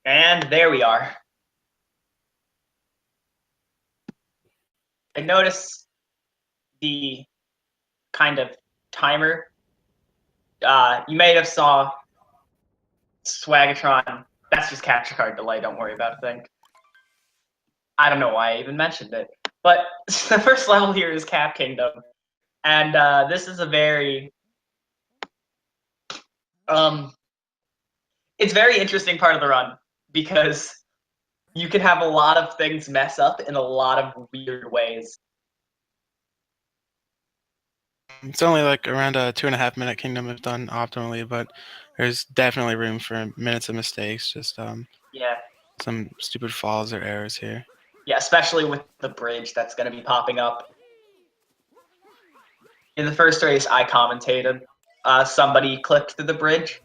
And there we are. I noticed the kind of timer. You may have saw Swagatron. That's just capture card delay. Don't worry about a thing. I don't know why I even mentioned it. But the first level here is Cap Kingdom. And this is a very... it's a very interesting part of the run, because you can have a lot of things mess up in a lot of weird ways. It's only like around a 2.5 minute kingdom if done optimally, but there's definitely room for minutes of mistakes. Just Yeah. some stupid falls or errors here. Yeah, especially with the bridge that's going to be popping up. In the first race I commentated, somebody clipped the bridge.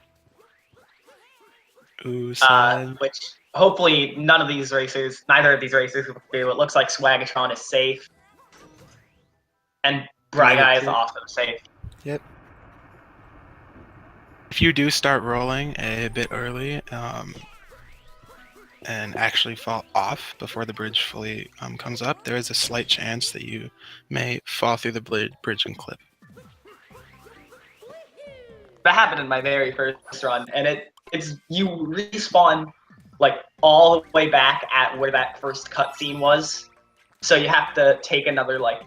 Ooh, sad. Which hopefully neither of these racers will do. It looks like Swagatron is safe. And Briguy is also safe. Yep. If you do start rolling a bit early and actually fall off before the bridge fully comes up, there is a slight chance that you may fall through the bridge and clip. That happened in my very first run, and it's you respawn like all the way back at where that first cutscene was. So you have to take another like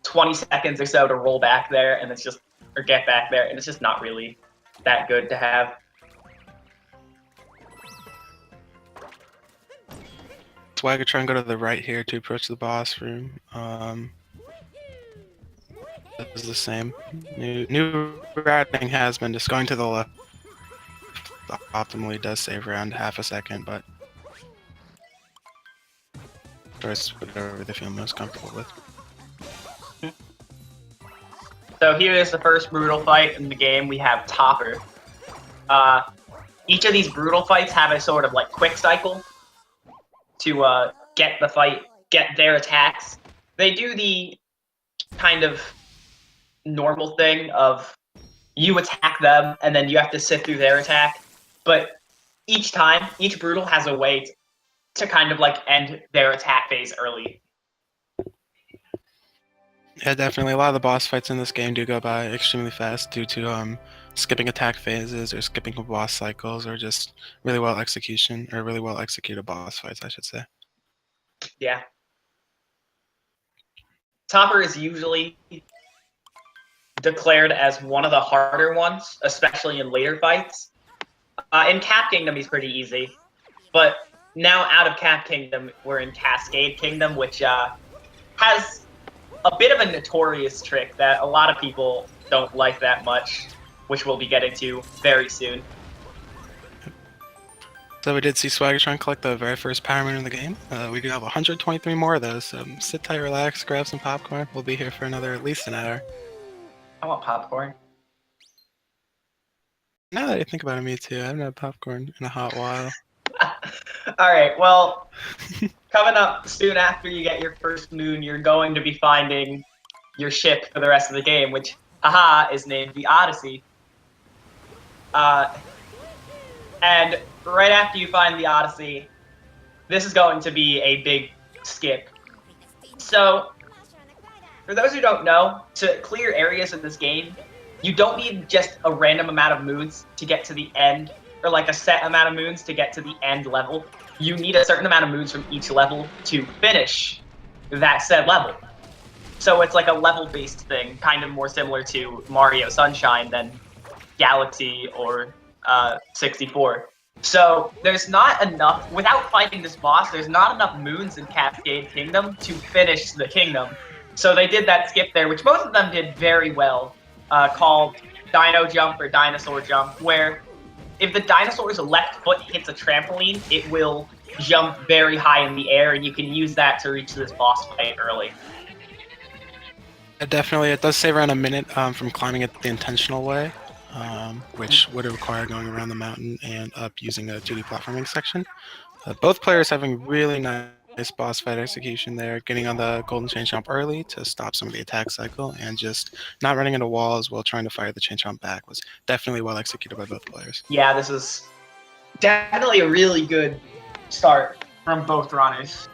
20 seconds or so to roll back there, and it's just or get back there, and it's just not really that good to have. Swagatron, go to the right here to approach the boss room. This is the same. New routing has been just going to the left. Optimally does save around half a second, but choice whatever they feel most comfortable with. So here is the first brutal fight in the game. We have Topper. Each of these brutal fights have a sort of like quick cycle to get their attacks. They do the kind of normal thing of you attack them and then you have to sit through their attack. But each brutal has a way to kind of like end their attack phase early. Yeah, definitely. A lot of the boss fights in this game do go by extremely fast due to skipping attack phases or skipping boss cycles or just really well executed boss fights, I should say. Yeah. Topper is usually declared as one of the harder ones, especially in later fights. In Cap Kingdom, he's pretty easy. But now out of Cap Kingdom, we're in Cascade Kingdom, which has a bit of a notorious trick that a lot of people don't like that much, which we'll be getting to very soon. So we did see Swagatron collect the very first Power Moon in the game. We do have 123 more of those, so sit tight, relax, grab some popcorn. We'll be here for another at least an hour. I want popcorn. Now that I think about it, me too. I haven't had popcorn in a hot while. Alright, well, coming up soon after you get your first moon, you're going to be finding your ship for the rest of the game, which, haha, is named the Odyssey. And right after you find the Odyssey, this is going to be a big skip. So, for those who don't know, to clear areas in this game, you don't need just a random amount of moons to get to the end, or like a set amount of moons to get to the end level. You need a certain amount of moons from each level to finish that said level. So it's like a level-based thing, kind of more similar to Mario Sunshine than Galaxy or 64. So there's not enough, without fighting this boss, there's not enough moons in Cascade Kingdom to finish the kingdom. So they did that skip there, which most of them did very well, called Dino Jump or Dinosaur Jump, where if the dinosaur's left foot hits a trampoline, it will jump very high in the air, and you can use that to reach this boss fight early. Definitely, it does save around a minute from climbing it the intentional way, which would require going around the mountain and up using a 2D platforming section. Both players having really nice boss fight execution there, getting on the golden chain jump early to stop some of the attack cycle, and just not running into walls while trying to fire the chain jump back was definitely well executed by both players. Yeah, this is definitely a really good start from both runners.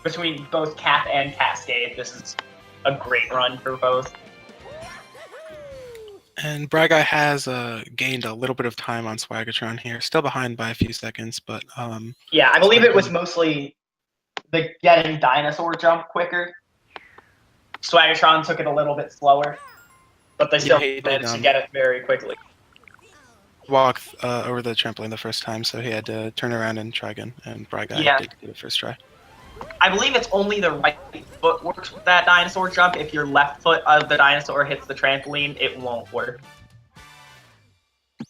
Between both Cap and Cascade, this is a great run for both. And Briguy has gained a little bit of time on Swagatron here, still behind by a few seconds, but yeah, I believe it was mostly the getting dinosaur jump quicker. Swagatron took it a little bit slower, but they still managed to get it very quickly. Walked over the trampoline the first time, so he had to turn around and try again, and Briguy did get it first try. I believe it's only the right foot works with that dinosaur jump. If your left foot of the dinosaur hits the trampoline, it won't work.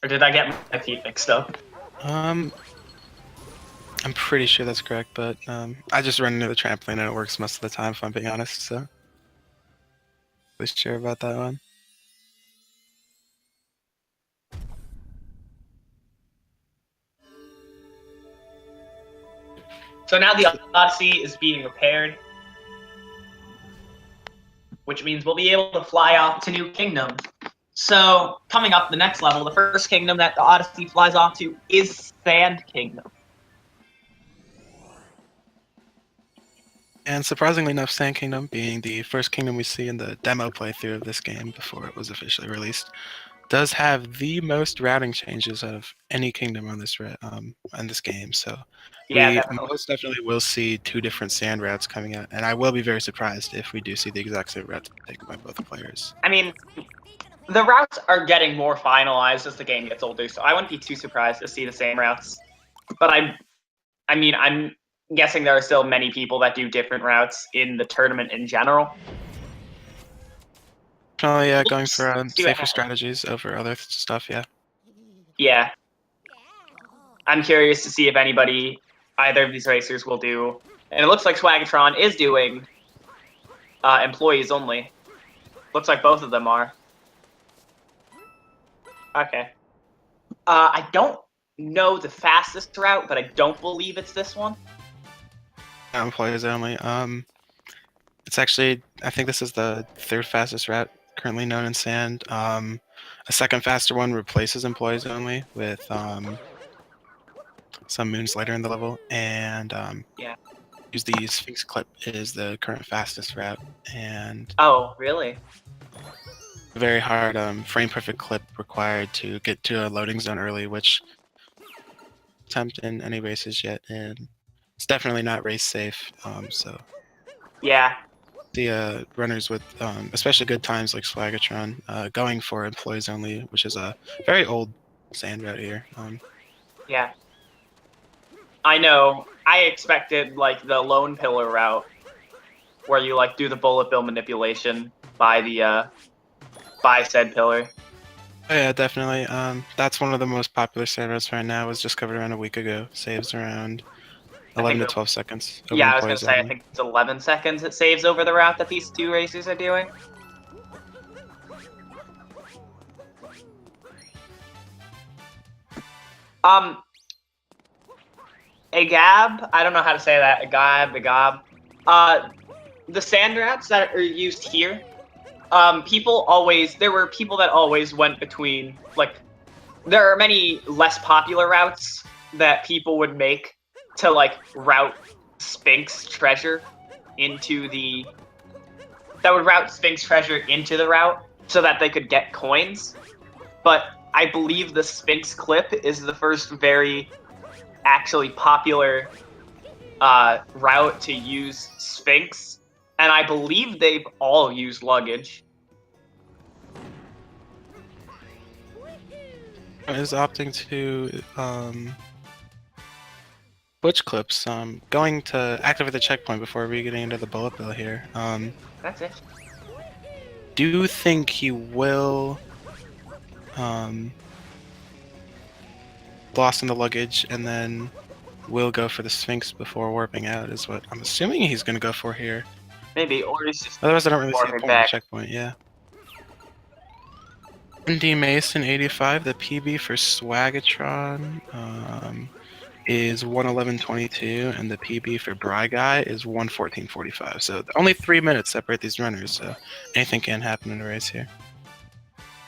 Or did I get my feet mixed up? I'm pretty sure that's correct, but I just run into the trampoline and it works most of the time, if I'm being honest, so really sure about that one. So now the Odyssey is being repaired, which means we'll be able to fly off to new kingdoms. So coming up the next level, the first kingdom that the Odyssey flies off to is Sand Kingdom. And surprisingly enough, Sand Kingdom, being the first kingdom we see in the demo playthrough of this game before it was officially released, does have the most routing changes of any kingdom on this game. So we most definitely will see 2 different sand routes coming out, and I will be very surprised if we do see the exact same route taken by both players. I mean, the routes are getting more finalized as the game gets older, so I wouldn't be too surprised to see the same routes. But I'm guessing there are still many people that do different routes in the tournament in general. Oh yeah, going for safer strategies over other stuff, yeah. Yeah. I'm curious to see if either of these racers will do, and it looks like Swagatron is doing employees only. Looks like both of them are. Okay. I don't know the fastest route, but I don't believe it's this one. Employees only. It's actually, I think this is the 3rd fastest route currently known in Sand. A second faster one replaces employees only with some moons later in the level, and use the Sphinx clip is the current fastest route. And oh, really? A very hard frame perfect clip required to get to a loading zone early, which attempt in any races yet, and it's definitely not race safe. So yeah. The runners with especially good times like Swagatron going for employees only, which is a very old sand route here. Yeah. I know. I expected like the lone pillar route, where you like do the bullet bill manipulation by the by said pillar. Oh, yeah, definitely. That's one of the most popular sand routes right now. It was discovered around a week ago. Saves around 11 to 12 seconds. Yeah, I was going to say, I think it's 11 seconds it saves over the route that these 2 racers are doing. Agab, I don't know how to say that. Agab. The sand routes that are used here, there were people that always went between, like, there are many less popular routes that people would make to like route Sphinx treasure into the route so that they could get coins. But I believe the Sphinx clip is the first very actually popular route to use Sphinx, and I believe they've all used luggage. Is opting to switch clips, going to activate the checkpoint before we getting into the bullet bill here. That's it. Do you think he will lost in the luggage and then will go for the Sphinx before warping out is what I'm assuming he's going to go for here. Maybe, or he's just otherwise I don't really see a point of the checkpoint, yeah. D Mason 85, the PB for Swagatron is 1:11:22, and the PB for Briguy is 1:14:45. So only 3 minutes separate these runners, so anything can happen in a race here.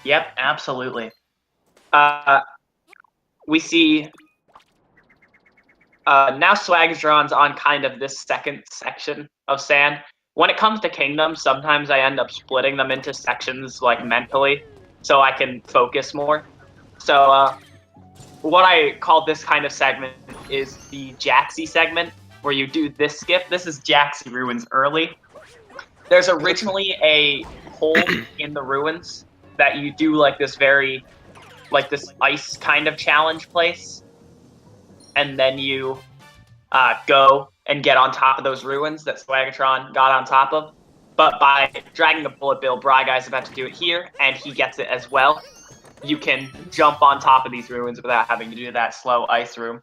Yep, absolutely. We see Now Swagatron's on kind of this second section of sand. When it comes to kingdoms, sometimes I end up splitting them into sections, like, mentally, so I can focus more. So, what I call this kind of segment is the Jaxi segment, where you do this skip. This is Jaxi Ruins early. There's originally a hole in the ruins that you do, like, this ice kind of challenge place. And then you go and get on top of those ruins that Swagatron got on top of. But by dragging the bullet bill, Briguy's about to do it here, and he gets it as well. You can jump on top of these ruins without having to do that slow ice room.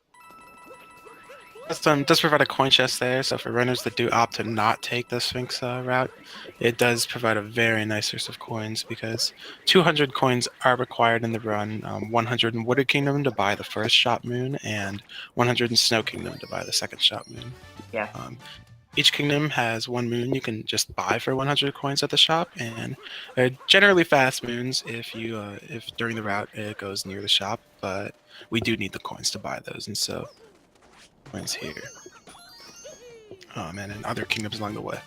Does provide a coin chest there, so for runners that do opt to not take the Sphinx route, it does provide a very nice source of coins, because 200 coins are required in the run, 100 in Wooded Kingdom to buy the first Shop Moon, and 100 in Snow Kingdom to buy the second Shop Moon. Yeah. Each kingdom has one moon you can just buy for 100 coins at the shop, and they're generally fast moons if during the route it goes near the shop, but we do need the coins to buy those, and so coins here. And in other kingdoms along the way.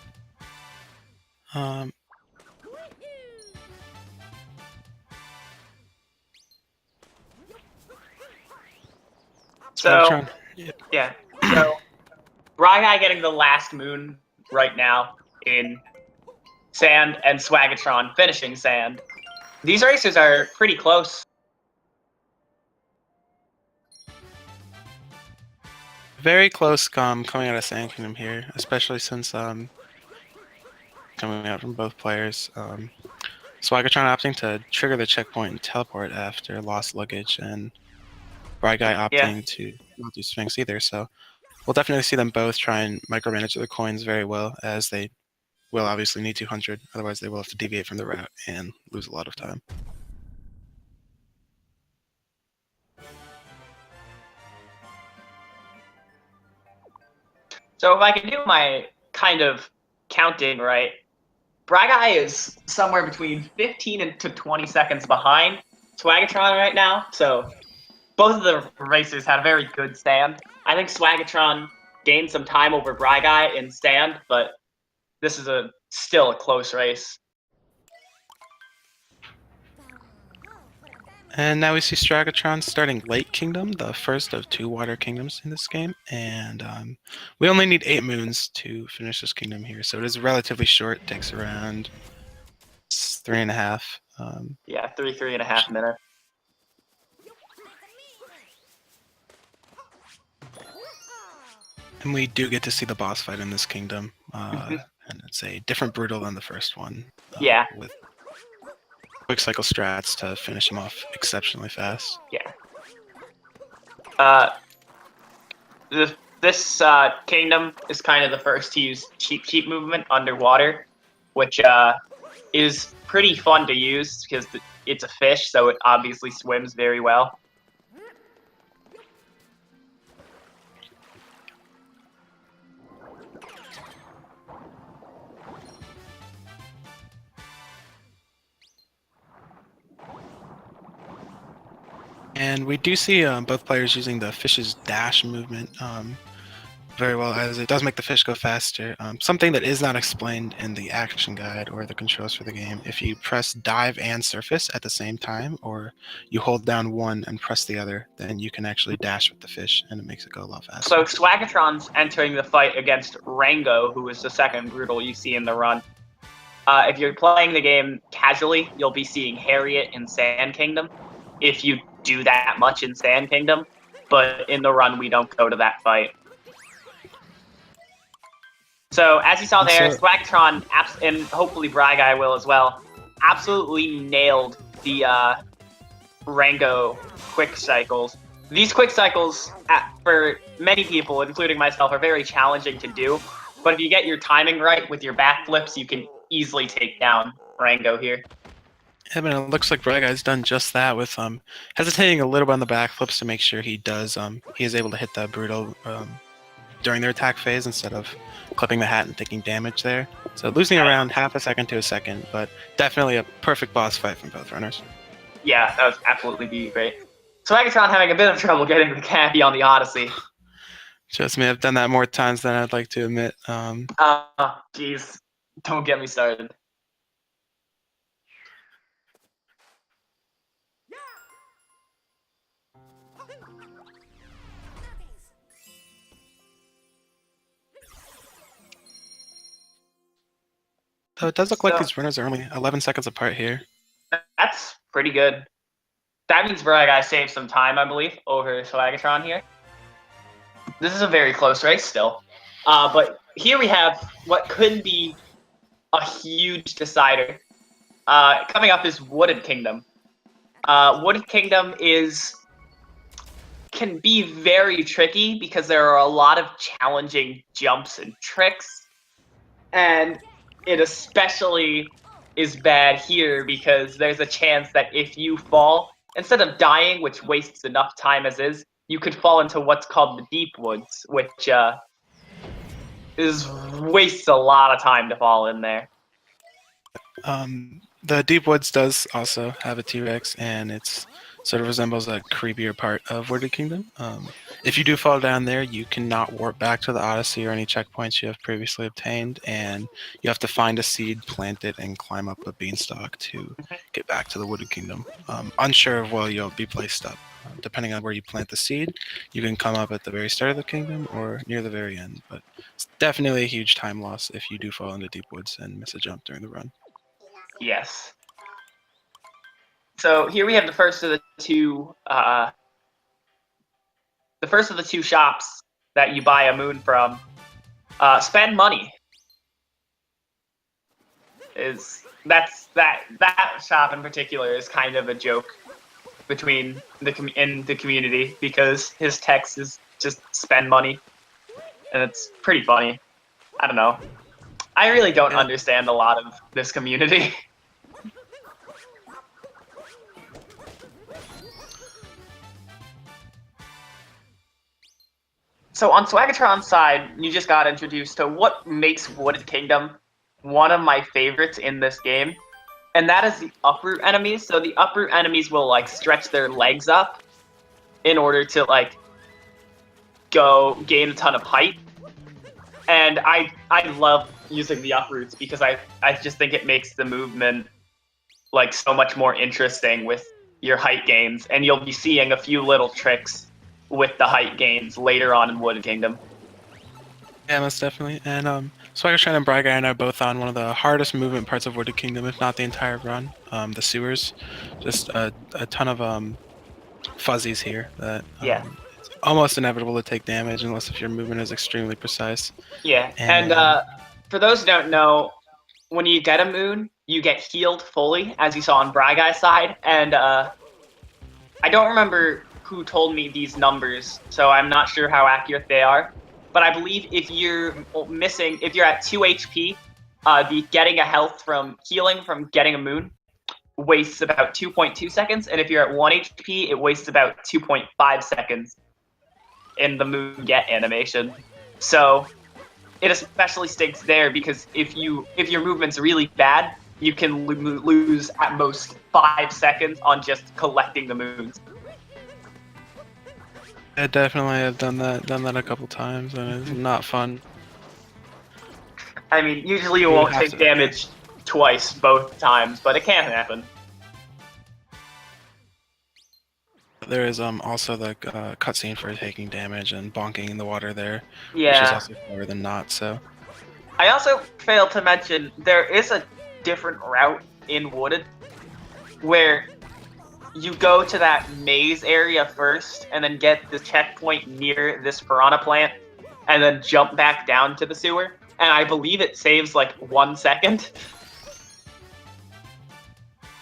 So, yeah. So, Briguy getting the last moon right now in sand, and Swagatron finishing sand. These races are pretty close. Very close coming out of Sand Kingdom here, especially since coming out from both players. Swagatron opting to trigger the checkpoint and teleport after lost luggage, and Briguy opting to not do Sphinx either, so we'll definitely see them both try and micromanage their coins very well, as they will obviously need 200, otherwise they will have to deviate from the route and lose a lot of time. So if I can do my kind of counting right, Briguy is somewhere between 15 to 20 seconds behind Swagatron right now, so both of the racers had a very good stand. I think Swagatron gained some time over Briguy in stand, but this is still a close race. And now we see Swagatron starting Lake Kingdom, the first of 2 water kingdoms in this game, and we only need 8 moons to finish this kingdom here, so it is relatively short. It takes around 3.5. Yeah, 3.5 minutes. And we do get to see the boss fight in this kingdom, and it's a different brutal than the first one. Yeah. With quick cycle strats to finish him off exceptionally fast. Yeah. This kingdom is kind of the first to use cheap movement underwater, which is pretty fun to use because it's a fish, so it obviously swims very well. And we do see both players using the fish's dash movement very well, as it does make the fish go faster. Something that is not explained in the action guide or the controls for the game: if you press dive and surface at the same time, or you hold down one and press the other, then you can actually dash with the fish, and it makes it go a lot faster. So Swagatron's entering the fight against Rango, who is the second brutal you see in the run. If you're playing the game casually, you'll be seeing Harriet in Sand Kingdom, if you do that much in Sand Kingdom, but in the run we don't go to that fight. So as you saw there, Swagatron, and hopefully Briguy will as well, absolutely nailed the Rango quick cycles. These quick cycles, for many people, including myself, are very challenging to do, but if you get your timing right with your backflips, you can easily take down Rango here. Yeah, but it looks like Briguy's done just that, with hesitating a little bit on the backflips to make sure he is able to hit the brutal during their attack phase instead of clipping the hat and taking damage there. So losing around half a second to a second, but definitely a perfect boss fight from both runners. Yeah, that was absolutely great. Swagatron having a bit of trouble getting the canopy on the Odyssey. Trust me, I've done that more times than I'd like to admit. Jeez. Don't get me started. So it does look like So- these runners are only 11 seconds apart here. That's pretty good. That means Briguy saved some time, I believe, over Swagatron here. This is a very close race still. But here we have what could be a huge decider. Coming up is Wooded Kingdom. Wooded Kingdom can be very tricky because there are a lot of challenging jumps and tricks. And it especially is bad here because there's a chance that if you fall, instead of dying, which wastes enough time as is, you could fall into what's called the Deep Woods, which wastes a lot of time to fall in there. The Deep Woods does also have a T-Rex, and it's sort of resembles a creepier part of Wooded Kingdom. If you do fall down there, you cannot warp back to the Odyssey or any checkpoints you have previously obtained, and you have to find a seed, plant it, and climb up a beanstalk to get back to the Wooded Kingdom. Unsure of where you'll be placed up. Depending on where you plant the seed, you can come up at the very start of the kingdom or near the very end, but it's definitely a huge time loss if you do fall into Deep Woods and miss a jump during the run. Yes. So here we have the first of the two shops that you buy a moon from. Spend money. That shop in particular is kind of a joke between in the community because his text is just spend money, and it's pretty funny. I don't know. I really don't understand a lot of this community. So on Swagatron's side, you just got introduced to what makes Wooded Kingdom one of my favorites in this game, and that is the uproot enemies. So the uproot enemies will like stretch their legs up in order to like go gain a ton of height. And I love using the uproots because I just think it makes the movement like so much more interesting with your height gains, and you'll be seeing a few little tricks with the height gains later on in Wooded Kingdom. Yeah, most definitely. And Swagatron and Briguy are both on one of the hardest movement parts of Wooded Kingdom, if not the entire run. The sewers, just a ton of fuzzies here that it's almost inevitable to take damage unless if your movement is extremely precise. Yeah, and for those who don't know, when you get a moon, you get healed fully, as you saw on Briguy's side, and I don't remember who told me these numbers, so I'm not sure how accurate they are. But I believe if you're at 2 HP, the getting a health from healing from getting a moon wastes about 2.2 seconds, and if you're at 1 HP, it wastes about 2.5 seconds in the moon get animation. So it especially stinks there because if your movement's really bad, you can lose at most 5 seconds on just collecting the moons. I definitely have done that a couple times, and it's not fun. I mean, usually you won't take damage twice, both times, but it can happen. There is also the cutscene for taking damage and bonking in the water there, Yeah. which is also slower than not. So I also failed to mention there is a different route in Wooded where you go to that maze area first and then get the checkpoint near this piranha plant and then jump back down to the sewer. And I believe it saves like 1 second.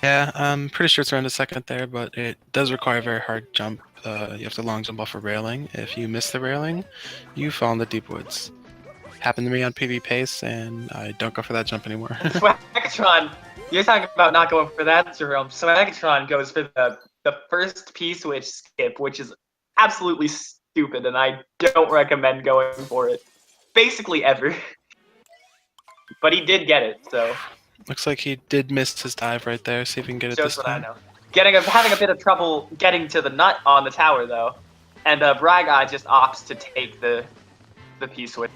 yeah, I'm pretty sure it's around a second there, but it does require a very hard jump. You have to long jump off a railing. If you miss the railing, you fall in the Deep Woods. Happened to me on PV Pace, and I don't go for that jump anymore. Swagatron, you're talking about not going for that, Jerome. Swagatron goes for the first P-switch skip, which is absolutely stupid, and I don't recommend going for it. Basically ever. But he did get it, so. Looks like he did miss his dive right there. See if we can get it Shows this what time. I know. Having a bit of trouble getting to the nut on the tower, though. and Briguy just opts to take the P-switch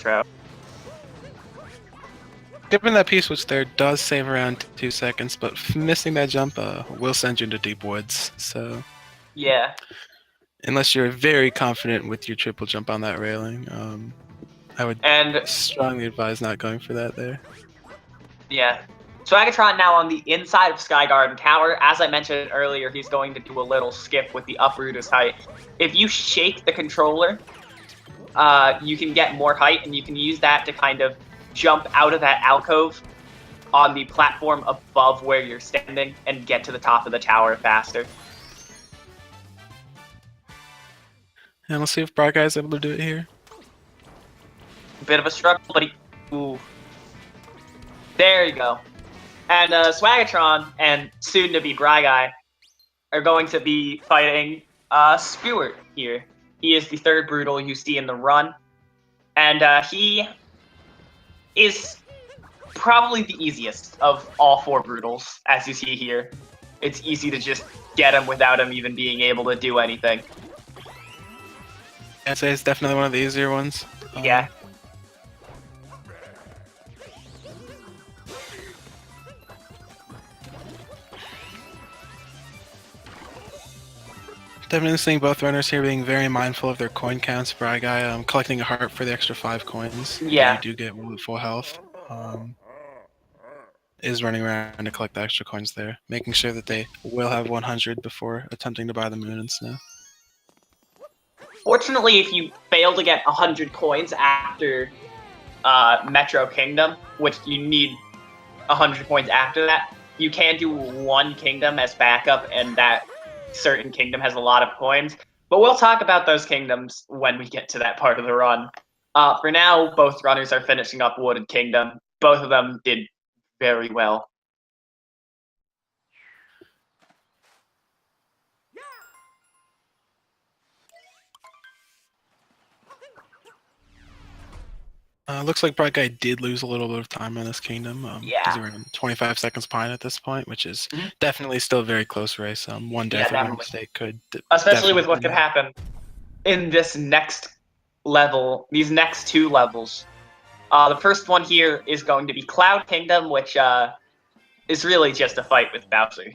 route. Skipping that P-switch there does save around 2 seconds, but missing that jump will send you into deep woods. So Yeah. unless you're very confident with your triple jump on that railing, I would strongly advise not going for that there. Yeah. Swagatron now on the inside of Sky Garden Tower. As I mentioned earlier, he's going to do a little skip with the uproot height. If you shake the controller, you can get more height, and you can use that to kind of jump out of that alcove on the platform above where you're standing and get to the top of the tower faster. And we'll see if Briguy is able to do it here. Bit of a struggle, but ooh. There you go. And Swagatron and soon-to-be Briguy are going to be fighting Spewart here. He is the third Brutal you see in the run. And he is probably the easiest of all 4 Brutals, as you see here. It's easy to just get him without him even being able to do anything. I'd say it's definitely one of the easier ones. Yeah. Definitely seeing both runners here being very mindful of their coin counts. Briguy collecting a heart for the extra 5 coins. Yeah. You do get one with full health. Is running around to collect the extra coins there, making sure that they will have 100 before attempting to buy the moon and snow. Fortunately, if you fail to get 100 coins after Metro Kingdom, which you need 100 coins after that, you can do 1 kingdom as backup, and that certain kingdom has a lot of coins. But we'll talk about those kingdoms when we get to that part of the run. For now, both runners are finishing up Wooded Kingdom. Both of them did very well. Looks like Briguy did lose a little bit of time on this kingdom. He's around 25 seconds behind at this point, which is definitely still a very close race. One death or one mistake could especially with what could happen in this next level, these next 2 levels. The first one here is going to be Cloud Kingdom, which is really just a fight with Bowser.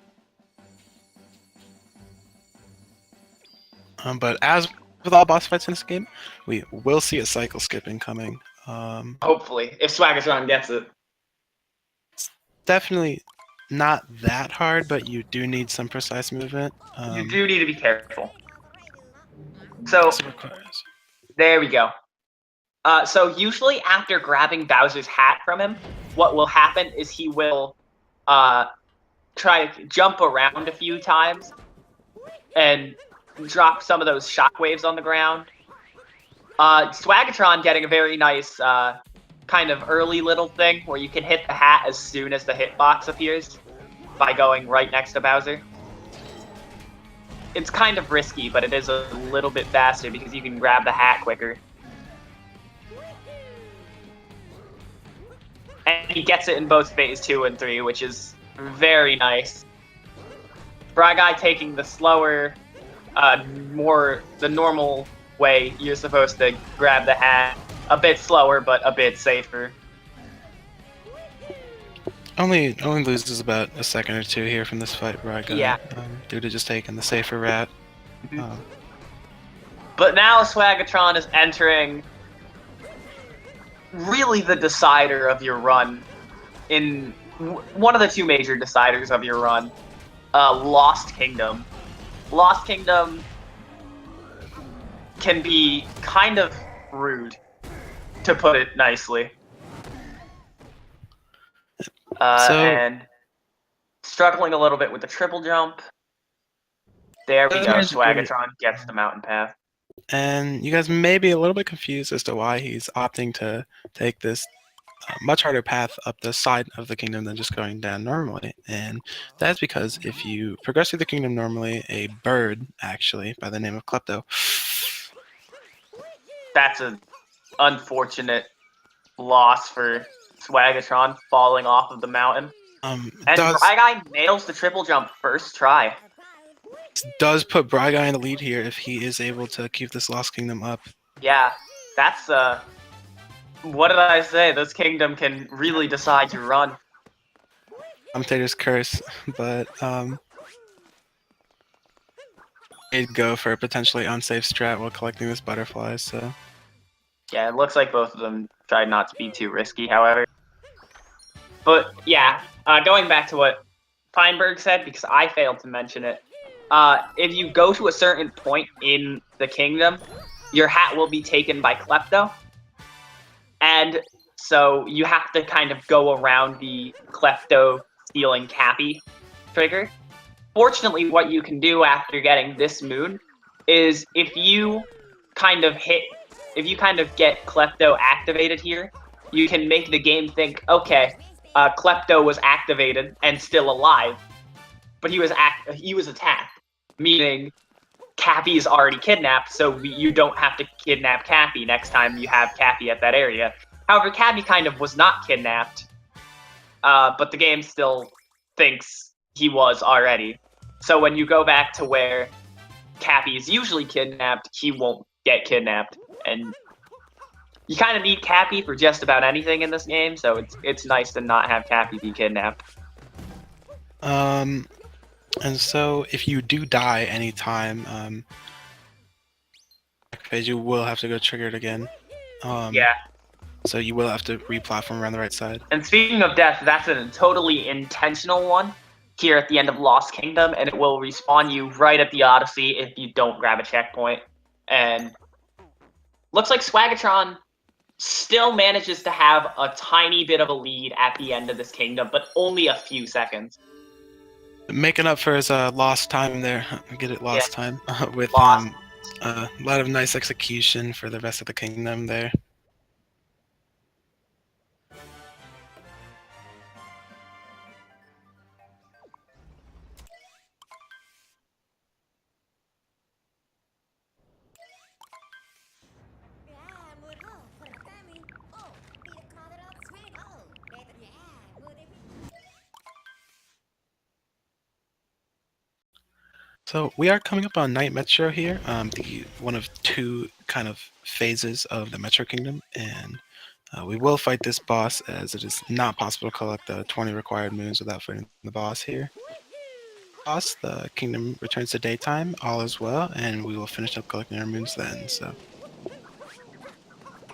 But as with all boss fights in this game, we will see a cycle skipping coming. Hopefully, if Swagatron gets it. It's definitely not that hard, but you do need some precise movement. You do need to be careful. So, there we go. So usually after grabbing Bowser's hat from him, what will happen is he will try to jump around a few times and drop some of those shockwaves on the ground. Swagatron getting a very nice kind of early little thing where you can hit the hat as soon as the hitbox appears by going right next to Bowser. It's kind of risky, but it is a little bit faster because you can grab the hat quicker. And he gets it in both phase 2 and 3, which is very nice. Briguy taking the slower, the normal way you're supposed to grab the hat. A bit slower, but a bit safer. Only loses about a second or 2 here from this fight, Briguy. Due to just taking the safer route. But now Swagatron is entering really the decider of your run, in one of the 2 major deciders of your run, Lost Kingdom. Lost Kingdom can be kind of rude, to put it nicely. And struggling a little bit with the triple jump. There we go, Swagatron gets the mountain path. And you guys may be a little bit confused as to why he's opting to take this much harder path up the side of the kingdom than just going down normally. And that's because if you progress through the kingdom normally, a bird, actually, by the name of Klepto. That's an unfortunate loss for Swagatron, falling off of the mountain. And Briguy nails the triple jump first try. does put Briguy in the lead here if he is able to keep this Lost Kingdom up. Yeah, that's what did I say? This kingdom can really decide your run. Commentator's curse, but they'd go for a potentially unsafe strat while collecting this butterfly, so... Yeah, it looks like both of them tried not to be too risky, however. But yeah, going back to what Feinberg said, because I failed to mention it, if you go to a certain point in the kingdom, your hat will be taken by Klepto. And so you have to kind of go around the Klepto stealing Cappy trigger. Fortunately, what you can do after getting this moon is if you kind of get Klepto activated here, you can make the game think, okay, Klepto was activated and still alive, but he was attacked, meaning Cappy is already kidnapped, so you don't have to kidnap Cappy next time you have Cappy at that area. However, Cappy kind of was not kidnapped, but the game still thinks he was already. So when you go back to where Cappy is usually kidnapped, he won't get kidnapped, and you kind of need Cappy for just about anything in this game, so it's nice to not have Cappy be kidnapped. And so if you do die anytime, phase, you will have to go trigger it again. Yeah. So you will have to re-platform around the right side. And speaking of death, that's a totally intentional one here at the end of Lost Kingdom, and it will respawn you right at the Odyssey if you don't grab a checkpoint. And looks like Swagatron still manages to have a tiny bit of a lead at the end of this kingdom, but only a few seconds. Making up for his lost time there, get it lost time, with Lost. a lot of nice execution for the rest of the kingdom there. So we are coming up on Night Metro here, one of two kind of phases of the Metro Kingdom, and we will fight this boss as it is not possible to collect the 20 required moons without fighting the boss here. Boss, the kingdom returns to daytime, all is well, and we will finish up collecting our moons then. So.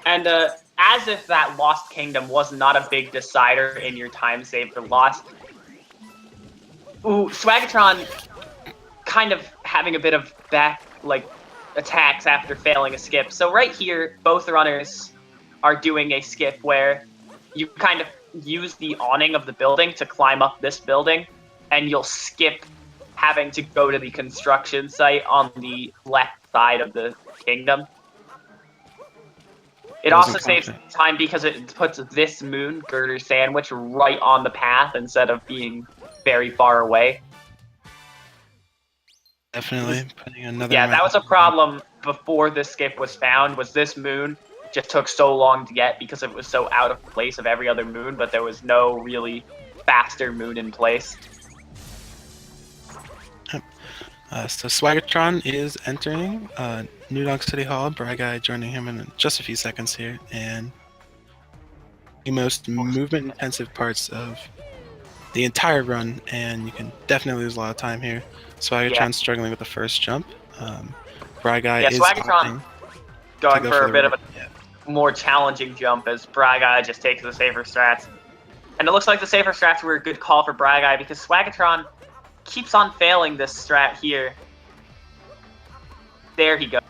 And as if that Lost Kingdom was not a big decider in your time save for Lost, Swagatron kind of having a bit of attacks after failing a skip. So right here, both runners are doing a skip where you kind of use the awning of the building to climb up this building, and you'll skip having to go to the construction site on the left side of the kingdom. It also saves time because it puts this moon, Girder Sandwich, right on the path instead of being very far away. Definitely putting another. Yeah, that was a problem before this skip was found. Was this moon just took so long to get because it was so out of place of every other moon, but there was no really faster moon in place. So Swagatron is entering New Donk City Hall. Briguy joining him in just a few seconds here, and the most movement-intensive parts of the entire run, and you can definitely lose a lot of time here. Swagatron's struggling with the first jump. Briguy is Swagatron going for a bit of a more challenging jump as Briguy just takes the safer strats. And it looks like the safer strats were a good call for Briguy because Swagatron keeps on failing this strat here. There he goes.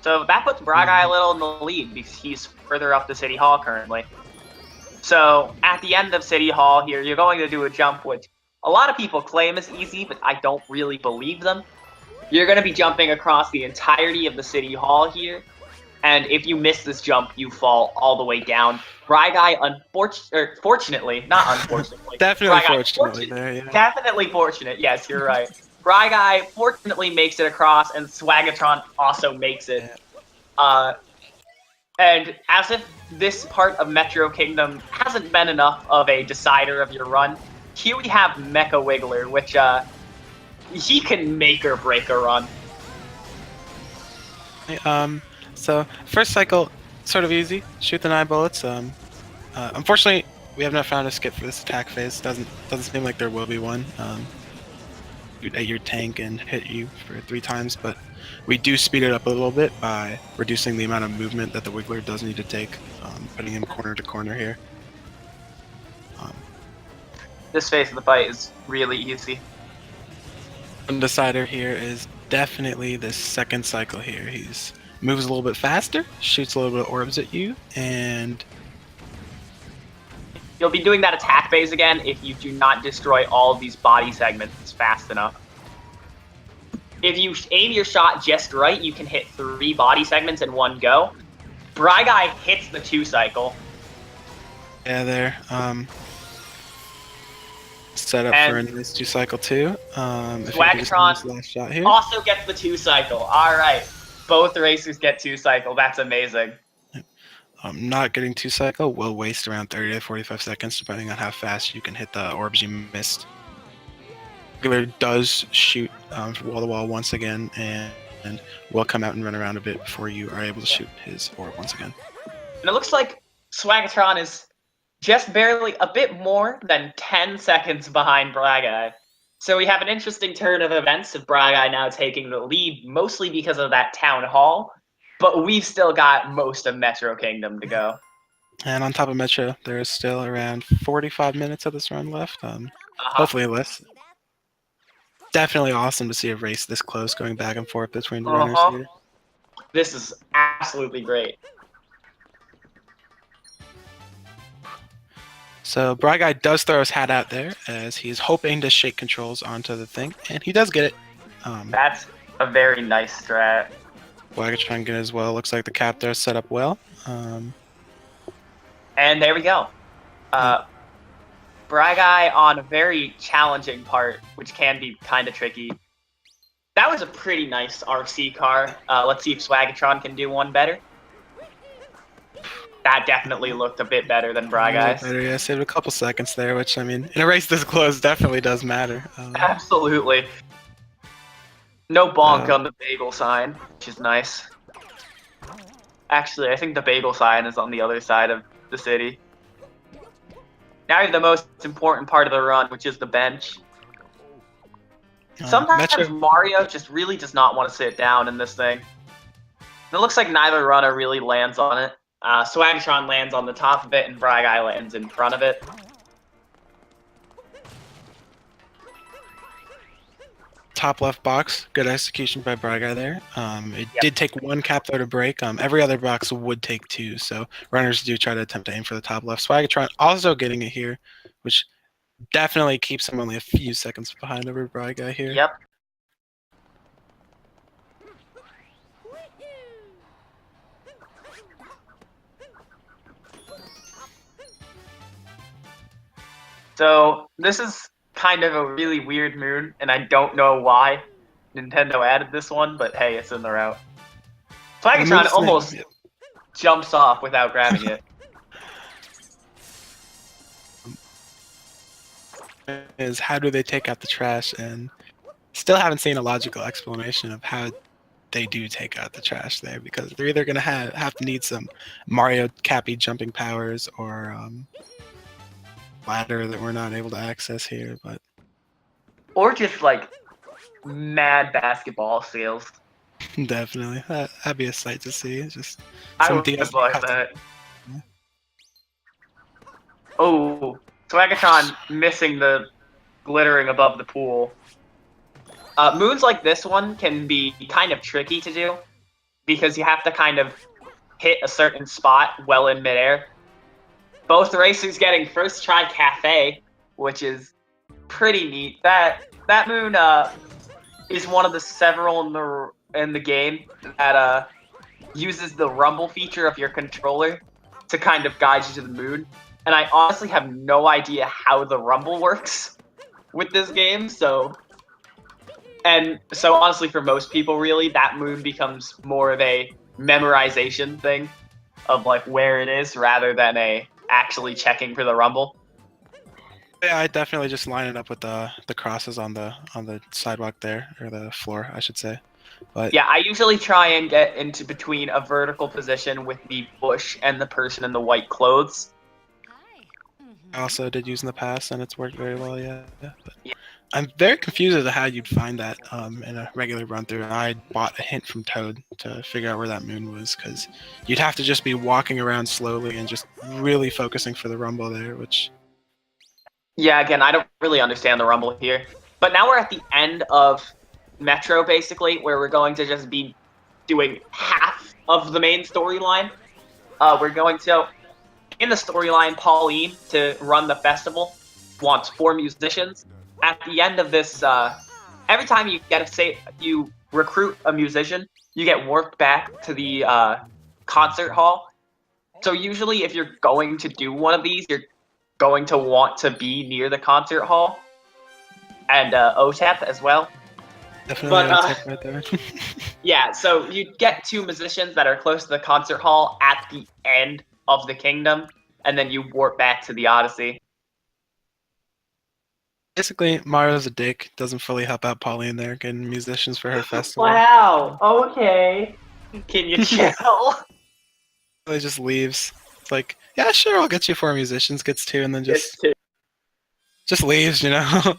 So that puts Briguy a little in the lead because he's further up the City Hall currently. So at the end of City Hall here, you're going to do a jump which a lot of people claim is easy, but I don't really believe them. You're going to be jumping across the entirety of the City Hall here, and if you miss this jump, you fall all the way down. Briguy, fortunately, not unfortunately. Definitely fortunately there, yeah. Definitely fortunate, yes, you're right. Briguy fortunately makes it across, and Swagatron also makes it. And as if this part of Metro Kingdom hasn't been enough of a decider of your run, here we have Mecha Wiggler, which he can make or break a run. So first cycle, sort of easy. Shoot the 9 bullets. Unfortunately, we have not found a skip for this attack phase. Doesn't seem like there will be one. Shoot at your tank and hit you for 3 times, but we do speed it up a little bit by reducing the amount of movement that the Wiggler does need to take, putting him corner to corner here. This phase of the fight is really easy. One decider here is definitely this second cycle here. He's moves a little bit faster, shoots a little bit of orbs at you, and You'll be doing that attack phase again if you do not destroy all of these body segments fast enough. If you aim your shot just right, you can hit 3 body segments in one go. Briguy hits the 2 cycle. yeah, there. Set up for a nice 2 cycle too. Swagatron last shot here. also gets the 2 cycle. All right, both racers get 2 cycle. That's amazing. Not getting 2 cycle will waste around 30 to 45 seconds, depending on how fast you can hit the orbs you missed. Regular does shoot wall to wall once again, and will come out and run around a bit before you are able to shoot his orb once again. And it looks like Swagatron is just barely a bit more than 10 seconds behind Briguy. So we have an interesting turn of events of Briguy now taking the lead, mostly because of that town hall, but we've still got most of Metro Kingdom to go. And on top of Metro, there is still around 45 minutes of this run left. Hopefully less. Definitely awesome to see a race this close going back and forth between the runners here. This is absolutely great. So Briguy does throw his hat out there as he's hoping to shake controls onto the thing, and he does get it. That's a very nice strat. Wagatron get it as well. Looks like the cap there is set up well. And there we go. Briguy on a very challenging part, which can be kind of tricky. That was a pretty nice RC car. Let's see if Swagatron can do one better. That definitely looked a bit better than Briguy's. Yeah, saved a couple seconds there, which, I mean, in a race this close definitely does matter. Absolutely. No bonk on the bagel sign, which is nice. Actually, I think the bagel sign is on the other side of the city. Now we have the most important part of the run, which is the bench. Sometimes Mario just really does not want to sit down in this thing. It looks like neither runner really lands on it. Swagatron lands on the top of it, and Briguy lands in front of it. Top left box, good execution by Briguy there. It did take 1 cap though to break. Every other box would take 2, so runners do try to attempt to aim for the top left. Swagatron also getting it here, which definitely keeps him only a few seconds behind over Briguy here. Yep. So this is kind of a really weird moon, and I don't know why Nintendo added this one, but hey, it's in the route. Swagatron almost jumps off without grabbing it. Is how do they take out the trash, and still haven't seen a logical explanation of how they do take out the trash there, because they're either going to have to need some Mario Cappy jumping powers or ladder that we're not able to access here, but or just like mad basketball skills. Definitely, that'd be a sight to see. Just I would like that. Oh, Swagatron missing the glittering above the pool. Moons like this one can be kind of tricky to do because you have to kind of hit a certain spot well in midair. Both racers getting first try cafe, which is pretty neat. That moon is one of the several in the game that uses the rumble feature of your controller to kind of guide you to the moon. And I honestly have no idea how the rumble works with this game. So honestly, for most people, really, that moon becomes more of a memorization thing of like where it is rather than a actually checking for the rumble. Yeah, I definitely just line it up with the crosses on the sidewalk there, or the floor, I should say. But Yeah, I usually try and get into between a vertical position with the bush and the person in the white clothes. I also did use in the past, and it's worked very well. Yeah, but Yeah, I'm very confused as to how you'd find that in a regular run through. I bought a hint from Toad to figure out where that moon was, because you'd have to just be walking around slowly and just really focusing for the rumble there, which yeah, again, I don't really understand the rumble here. But now we're at the end of Metro, basically, where we're going to just be doing half of the main storyline. We're going to, in the storyline, Pauline, to run the festival, wants 4 musicians. At the end of this, every time you you recruit a musician, you get warped back to the concert hall. So usually, if you're going to do one of these, you're going to want to be near the concert hall and OTEP as well. definitely But a tip right there. yeah, so you get 2 musicians that are close to the concert hall at the end of the kingdom, and then you warp back to the Odyssey. Basically, Mario's a dick, doesn't fully help out Polly in there, getting musicians for her festival. Wow. Okay. Can you chill? He just leaves. It's like, yeah, sure, I'll get you 4 musicians, gets 2, and then It's too. just leaves, you know?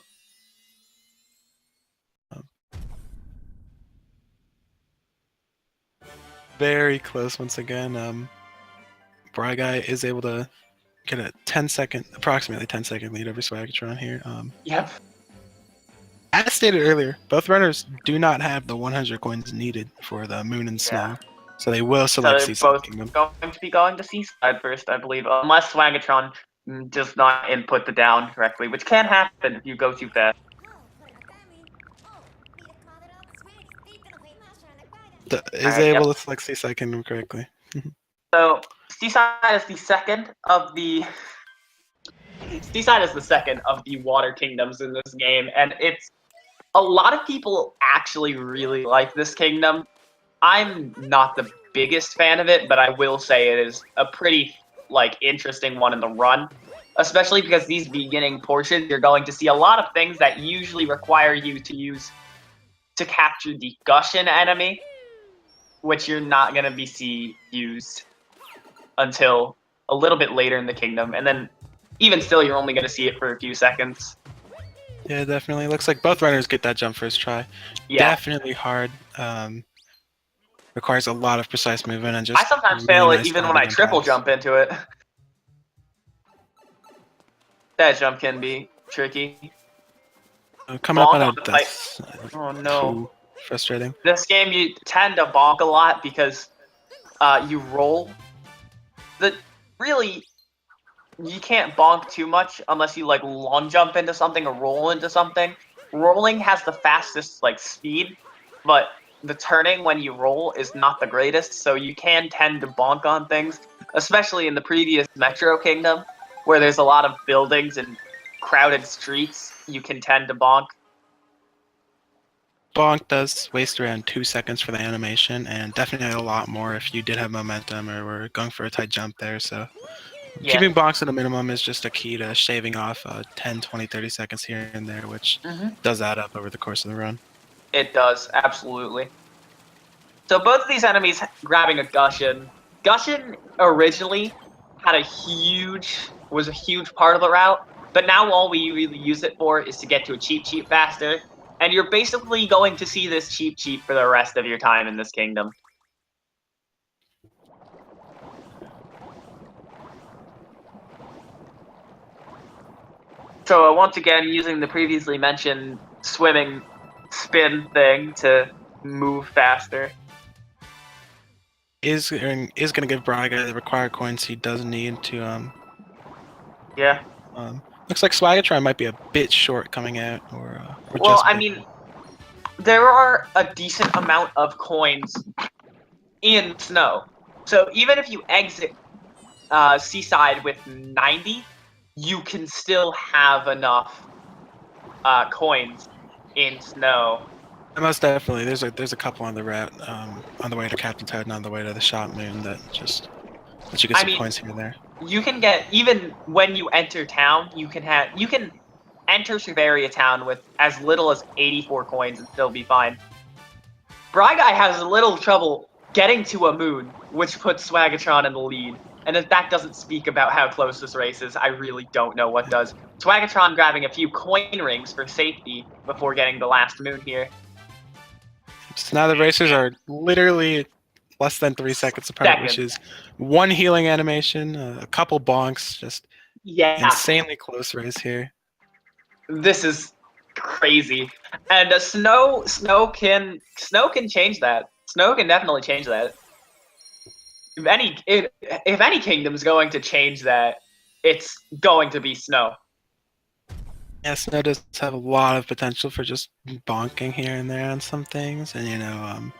Very close once again. Briguy is able to get a approximately 10-second lead over Swagatron here. Yep. As stated earlier, both runners do not have the 100 coins needed for the Moon and Snow, so they will So select they're Seaside both Kingdom. going to be going to Seaside first, I believe, unless Swagatron does not input the down correctly, which can happen if you go too fast. Is able to select Seaside Kingdom correctly. So Seaside is the second of the water kingdoms in this game, and it's a lot of people actually really like this kingdom. I'm not the biggest fan of it, but I will say it is a pretty interesting one in the run, especially because these beginning portions you're going to see a lot of things that usually require you to use to capture the Gushin enemy, which you're not going to be used until a little bit later in the kingdom, and then even still you're only going to see it for a few seconds. Yeah, definitely. Looks like both runners get that jump first try. Yeah. Definitely hard. Requires a lot of precise movement and just. I sometimes fail it even when I triple jump into it. That jump can be tricky. Coming up on a death. Oh no. Frustrating. This game you tend to bonk a lot because you roll. Really, you can't bonk too much unless you long jump into something or roll into something. Rolling has the fastest speed, but the turning when you roll is not the greatest, so you can tend to bonk on things, especially in the previous Metro Kingdom, where there's a lot of buildings and crowded streets. You can tend to bonk. Bonk does waste around 2 seconds for the animation, and definitely a lot more if you did have momentum or were going for a tight jump there. So keeping bonks at a minimum is just a key to shaving off 10, 20, 30 seconds here and there, which does add up over the course of the run. It does, absolutely. So both of these enemies grabbing a Gushin. Gushin originally was a huge part of the route, but now all we really use it for is to get to a cheap faster. And you're basically going to see this cheap for the rest of your time in this kingdom. So once again, using the previously mentioned swimming spin thing to move faster. Is going to give Braga the required coins he does need to Yeah. Looks like Swagatron might be a bit short coming out, or well, just. I mean, there are a decent amount of coins in Snow, so even if you exit Seaside with 90, you can still have enough coins in Snow. Most definitely, there's a couple on the route, on the way to Captain Toad and on the way to the Shop Moon that you get some coins here and there. you can get, even when you enter town, you can enter Shiveria town with as little as 84 coins and still be fine. Briguy has a little trouble getting to a moon, which puts Swagatron in the lead. And if that doesn't speak about how close this race is, I really don't know what does. Swagatron grabbing a few coin rings for safety before getting the last moon here. So now the racers are literally less than 3 seconds apart, which is one healing animation, a couple bonks, just insanely close race here. This is crazy, and Snow can change that. Snow can definitely change that. If any kingdom's going to change that, it's going to be Snow. Yeah, Snow does have a lot of potential for just bonking here and there on some things, and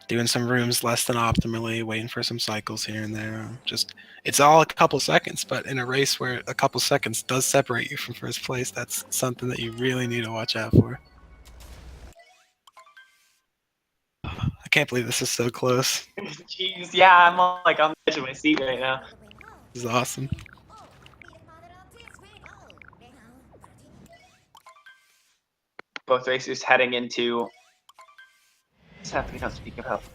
doing some rooms less than optimally, waiting for some cycles here and there. Just it's all a couple seconds, but in a race where a couple seconds does separate you from first place, that's something that you really need to watch out for. I can't believe this is so close. Jeez, yeah, I'm like on the edge of my seat right now. This is awesome. Both racers heading into. What's happening on Speak of Health?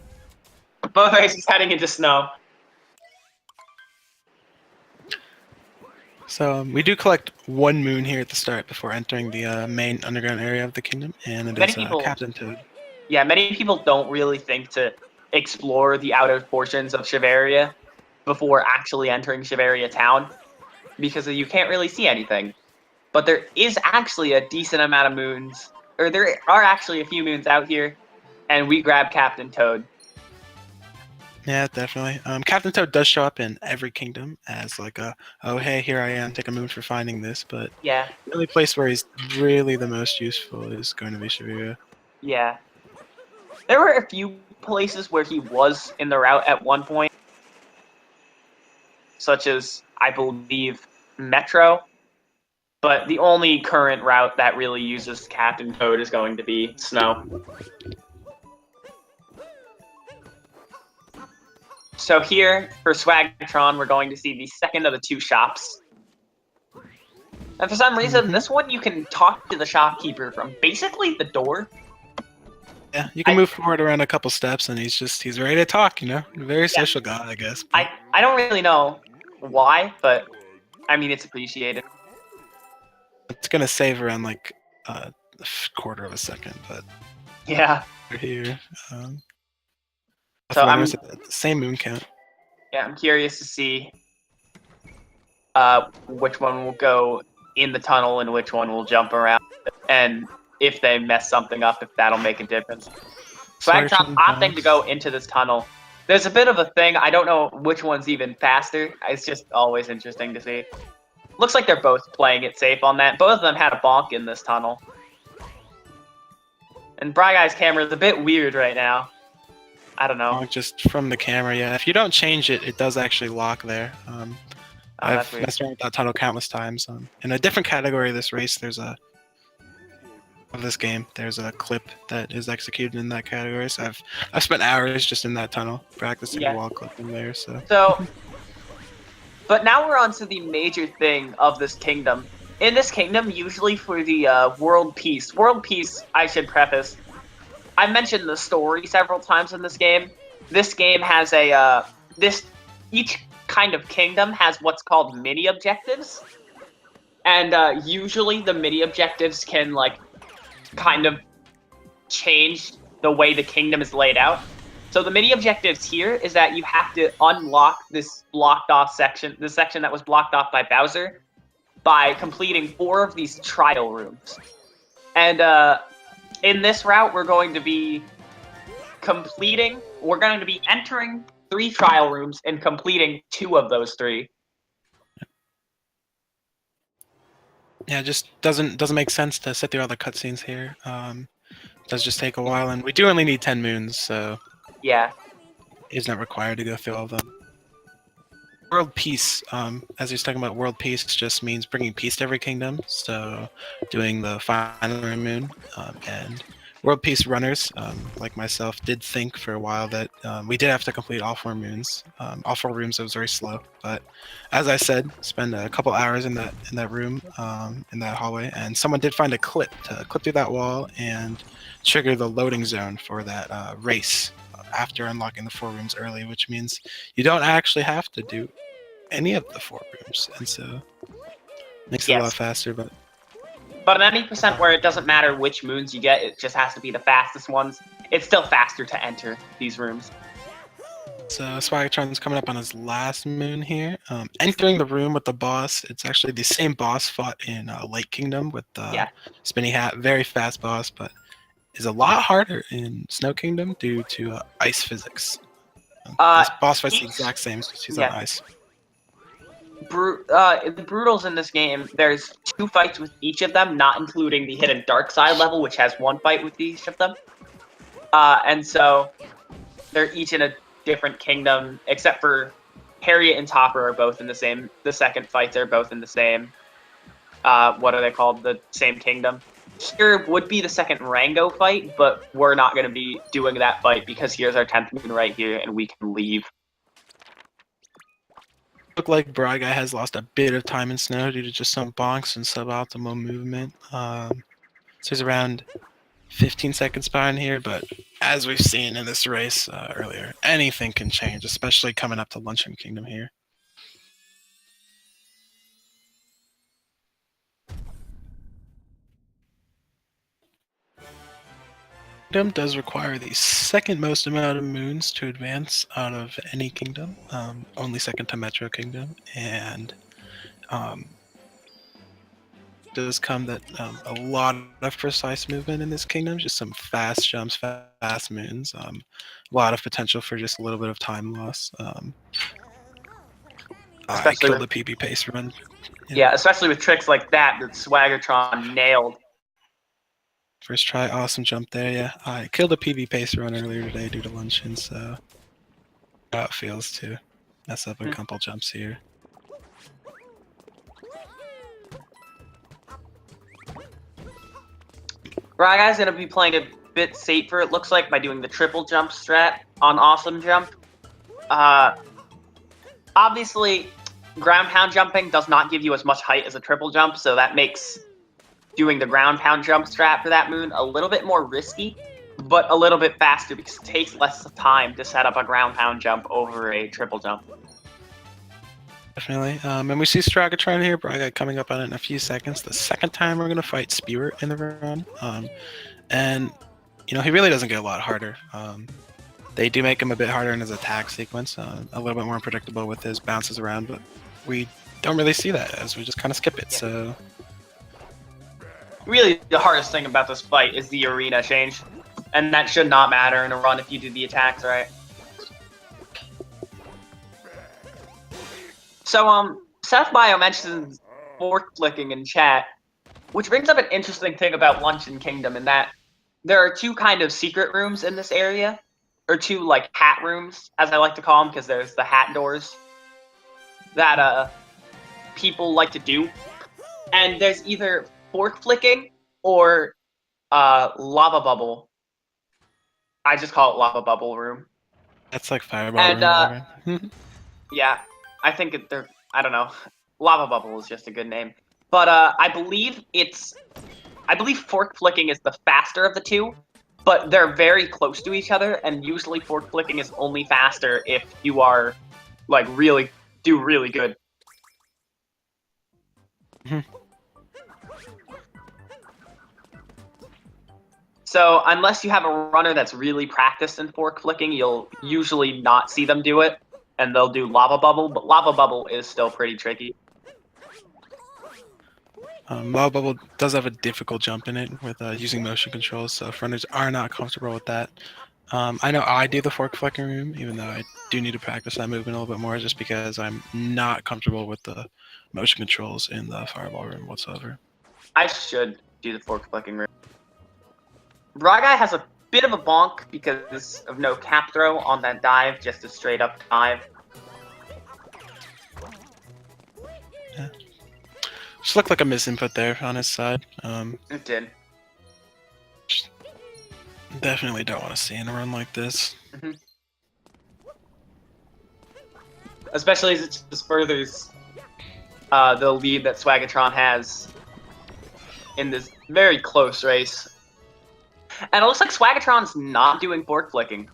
Both racers heading into Snow. So we do collect one moon here at the start before entering the main underground area of the kingdom, and it is Captain Toad. Yeah, many people don't really think to explore the outer portions of Shiveria before actually entering Shiveria town, because you can't really see anything. But there is actually a decent amount of moons, or there are actually a few moons out here, and we grab Captain Toad. Yeah, definitely. Captain Toad does show up in every kingdom as like oh hey, here I am, take a moon for finding this, but yeah, the only place where he's really the most useful is going to be Shiveria. Yeah. There were a few places where he was in the route at one point, such as, I believe, Metro, but the only current route that really uses Captain Toad is going to be Snow. So here, for Swagatron, we're going to see the second of the two shops. And for some reason, this one you can talk to the shopkeeper from basically the door. Yeah, you can move forward around a couple steps, and he's ready to talk. Very social guy, I guess. But I don't really know why, but I mean it's appreciated. It's gonna save around like a quarter of a second, but yeah, we're here. So I'm at the same moon count. Yeah, I'm curious to see which one will go in the tunnel and which one will jump around, and if they mess something up, if that'll make a difference. So I'm opting to go into this tunnel. There's a bit of a thing. I don't know which one's even faster. It's just always interesting to see. Looks like they're both playing it safe on that. Both of them had a bonk in this tunnel. And Briguy's camera is a bit weird right now. I don't know. Just from the camera, yeah. If you don't change it, it does actually lock there. I've messed around with that tunnel countless times. In a different category of this race, there's a clip that is executed in that category. So I've spent hours just in that tunnel practicing wall clipping there. So, but now we're on to the major thing of this kingdom. In this kingdom, usually for the world peace, I should preface, I mentioned the story several times in this game. This game has each kind of kingdom has what's called mini objectives. And usually the mini objectives can kind of change the way the kingdom is laid out. So the mini objectives here is that you have to unlock this blocked off section, the section that was blocked off by Bowser, by completing 4 of these trial rooms. And in this route, we're going to be entering 3 trial rooms and completing 2 of those 3. Yeah, it just doesn't make sense to sit through all the cutscenes here. It does just take a while, and we do only need 10 moons, so yeah, it's not required to go through all of them. World peace, as he's talking about world peace, just means bringing peace to every kingdom. So doing the final moon, and World Peace runners, like myself, did think for a while that we did have to complete all 4 moons. All 4 rooms, it was very slow. But as I said, spend a couple hours in that room, in that hallway, and someone did find a clip to clip through that wall and trigger the loading zone for that race after unlocking the 4 rooms early, which means you don't actually have to do any of the 4 rooms, and so makes it a lot Yes. faster. But But at any percent where it doesn't matter which moons you get, it just has to be the fastest ones. It's still faster to enter these rooms. so Swagatron's coming up on his last moon here. Entering the room with the boss, it's actually the same boss fought in Lake Kingdom with the Spinny Hat. Very fast boss, but is a lot harder in Snow Kingdom due to ice physics. This boss fight's the exact same, so she's on ice. The Brutals in this game, there's 2 fights with each of them, not including the hidden dark side level, which has 1 fight with each of them. And so they're each in a different kingdom, except for Harriet and Topper are both in the same. The second fights are both in the same. What are they called? The same kingdom. Here would be the second Rango fight, but we're not going to be doing that fight because here's our 10th moon right here, and we can leave. Look like Briguy has lost a bit of time in snow due to just some bonks and suboptimal movement. So he's around 15 seconds behind here, but as we've seen in this race earlier, anything can change, especially coming up to Luncheon Kingdom here. Kingdom does require the second most amount of moons to advance out of any kingdom, only second to Metro Kingdom, and does come that a lot of precise movement in this kingdom, just some fast jumps, fast moons, a lot of potential for just a little bit of time loss. I killed the PB pace run. Yeah, especially with tricks like that Swagatron nailed. First try, awesome jump there, yeah. I killed a PB pace run earlier today due to luncheon, so how it feels to mess up a couple jumps here. Briguy's going to be playing a bit safer, it looks like, by doing the triple jump strat on Awesome Jump. Obviously, ground pound jumping does not give you as much height as a triple jump, so that makes doing the ground pound jump strat for that moon a little bit more risky, but a little bit faster because it takes less time to set up a ground pound jump over a triple jump. Definitely. And we see Swagatron here, Briguy coming up on it in a few seconds. The second time we're going to fight Spirit in the run. And, you know, he really doesn't get a lot harder. They do make him a bit harder in his attack sequence, a little bit more unpredictable with his bounces around, but we don't really see that as we just kind of skip it, so... Really, the hardest thing about this fight is the arena change, and that should not matter in a run if you do the attacks right. So, Seth Bio mentions fork flicking in chat, which brings up an interesting thing about Luncheon Kingdom in that there are 2 kind of secret rooms in this area, or 2 like hat rooms, as I like to call them, because there's the hat doors that people like to do, and there's either fork flicking or lava bubble. I just call it lava bubble room. That's like fireball room. Yeah, I think I don't know. Lava bubble is just a good name. But I believe fork flicking is the faster of the 2, but they're very close to each other, and usually fork flicking is only faster if you are like really good. So unless you have a runner that's really practiced in fork flicking, you'll usually not see them do it, and they'll do lava bubble, but lava bubble is still pretty tricky. Lava bubble does have a difficult jump in it with using motion controls, so if runners are not comfortable with that. I know I do the fork flicking room, even though I do need to practice that movement a little bit more, just because I'm not comfortable with the motion controls in the fireball room whatsoever. I should do the fork flicking room. Briguy has a bit of a bonk because of no cap throw on that dive, just a straight up dive. Yeah. Just looked like a misinput there on his side. It did. Definitely don't want to see in a run like this. Mm-hmm. Especially as it just furthers the lead that Swagatron has in this very close race. And it looks like Swagatron's not doing fork flicking.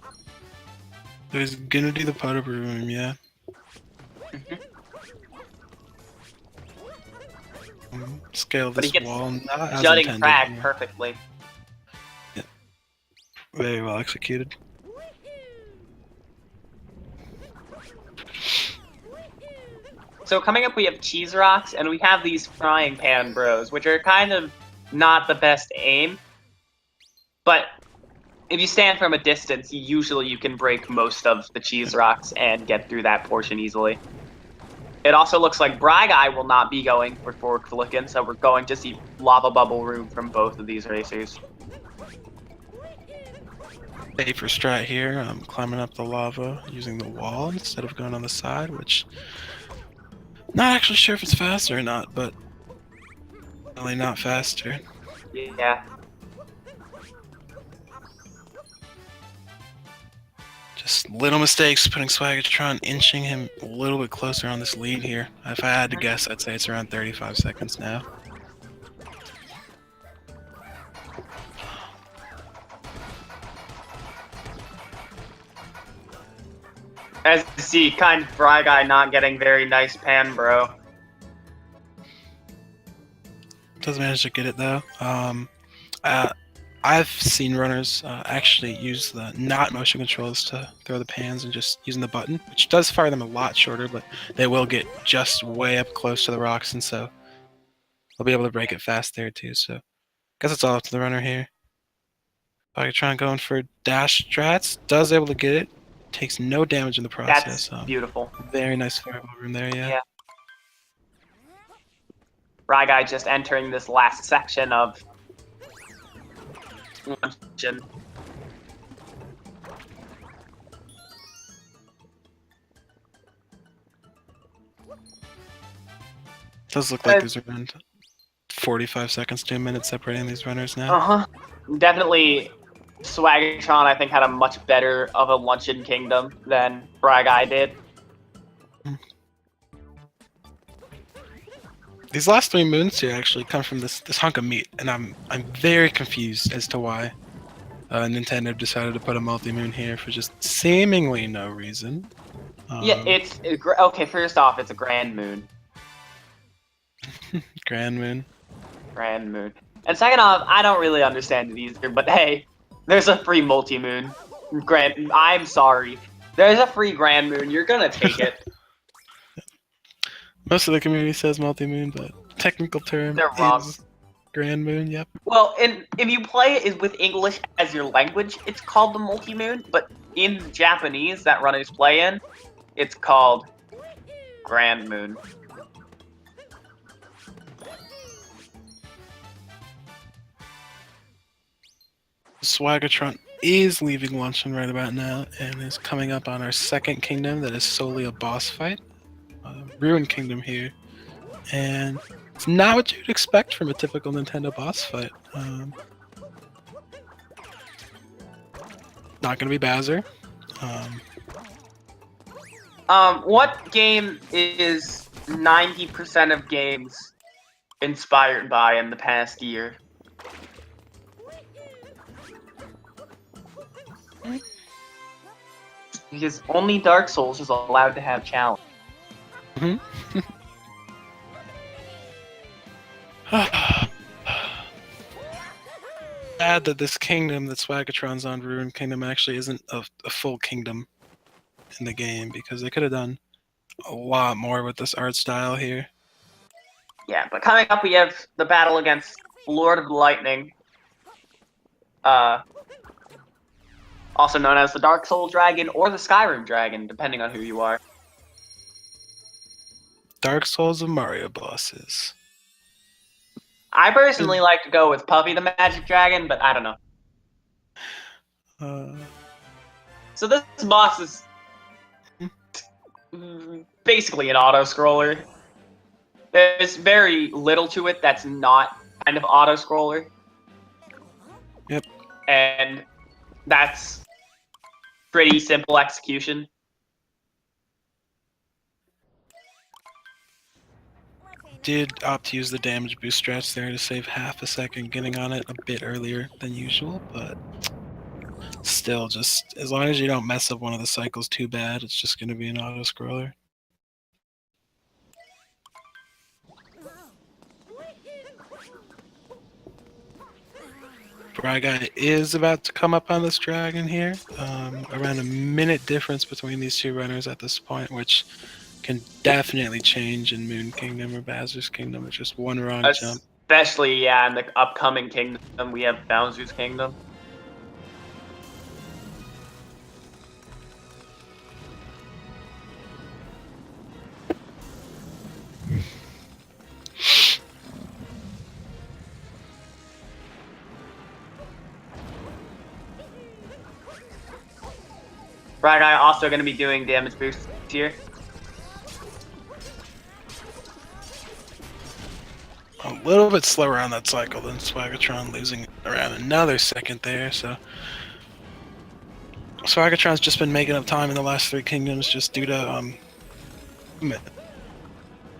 There's gonna do the putter room, yeah. Scale But he this gets wall, not as jutting intended. frag Yeah. perfectly. Very well executed. So coming up, we have cheese rocks, and we have these frying pan bros, which are kind of not the best aim. But if you stand from a distance, usually you can break most of the cheese rocks and get through that portion easily. It also looks like Briguy will not be going for fork flicking, so we're going to see lava bubble room from both of these racers. Safer strat here. I'm climbing up the lava using the wall instead of going on the side, which not actually sure if it's faster or not, but really not faster. Yeah. Just little mistakes putting Swagatron inching him a little bit closer on this lead here. If I had to guess, I'd say it's around 35 seconds now. As you see, kind of Briguy not getting very nice pan bro. Does manage to get it though. I've seen runners actually use the not motion controls to throw the pans and just using the button, which does fire them a lot shorter, but they will get just way up close to the rocks, and so they'll be able to break it fast there too. So, guess it's all up to the runner here. Swagatron going for dash strats, does able to get it, takes no damage in the process. That's beautiful. Very nice fireball room there, yeah. Briguy just entering this last section of luncheon. Does look like there's around 45 seconds to a minute separating these runners now. Uh-huh. Definitely Swagatron, I think, had a much better of a luncheon kingdom than Briguy did. These last 3 moons here actually come from this hunk of meat, and I'm very confused as to why Nintendo decided to put a multi-moon here for just seemingly no reason. Yeah, it's okay. First off, it's a grand moon. Grand moon. Grand moon. And second off, I don't really understand it either. But hey, there's a free multi-moon. I'm sorry. There's a free grand moon. You're gonna take it. Most of the community says multi-moon, but technical term They're wrong. is grand moon, yep. Well, and if you play it with English as your language, it's called the multi-moon. But in Japanese that runners play in, it's called grand moon. Swagatron is leaving luncheon right about now and is coming up on our second kingdom that is solely a boss fight. Ruin Kingdom here. And it's not what you'd expect from a typical Nintendo boss fight. Not gonna be Bowser. What game is 90% of games inspired by in the past year? Because only Dark Souls is allowed to have challenge. Sad that this kingdom that Swagatron's on, Ruin Kingdom, actually isn't a full kingdom in the game, because they could have done a lot more with this art style here. Yeah, but coming up we have the battle against Lord of Lightning. Also known as the Dark Soul Dragon or the Skyrim Dragon, depending on who you are. Dark Souls of Mario bosses. I personally like to go with Puppy the Magic Dragon, but I don't know. So this boss is basically an auto-scroller. There's very little to it that's not kind of auto-scroller. Yep. And That's pretty simple execution. Did opt to use the damage boost strats there to save half a second getting on it a bit earlier than usual, but still, just as long as you don't mess up one of the cycles too bad, it's just going to be an auto-scroller. Briguy is about to come up on this dragon here. Around a minute difference between these two runners at this point, which can definitely change in Moon Kingdom or Bowser's Kingdom. It's just one wrong jump. Especially, yeah, in the upcoming kingdom, we have Bowser's Kingdom. Briguy also going to be doing damage boost here. A little bit slower on that cycle than Swagatron, losing around another second there, so Swagatron's just been making up time in the last 3 kingdoms just due to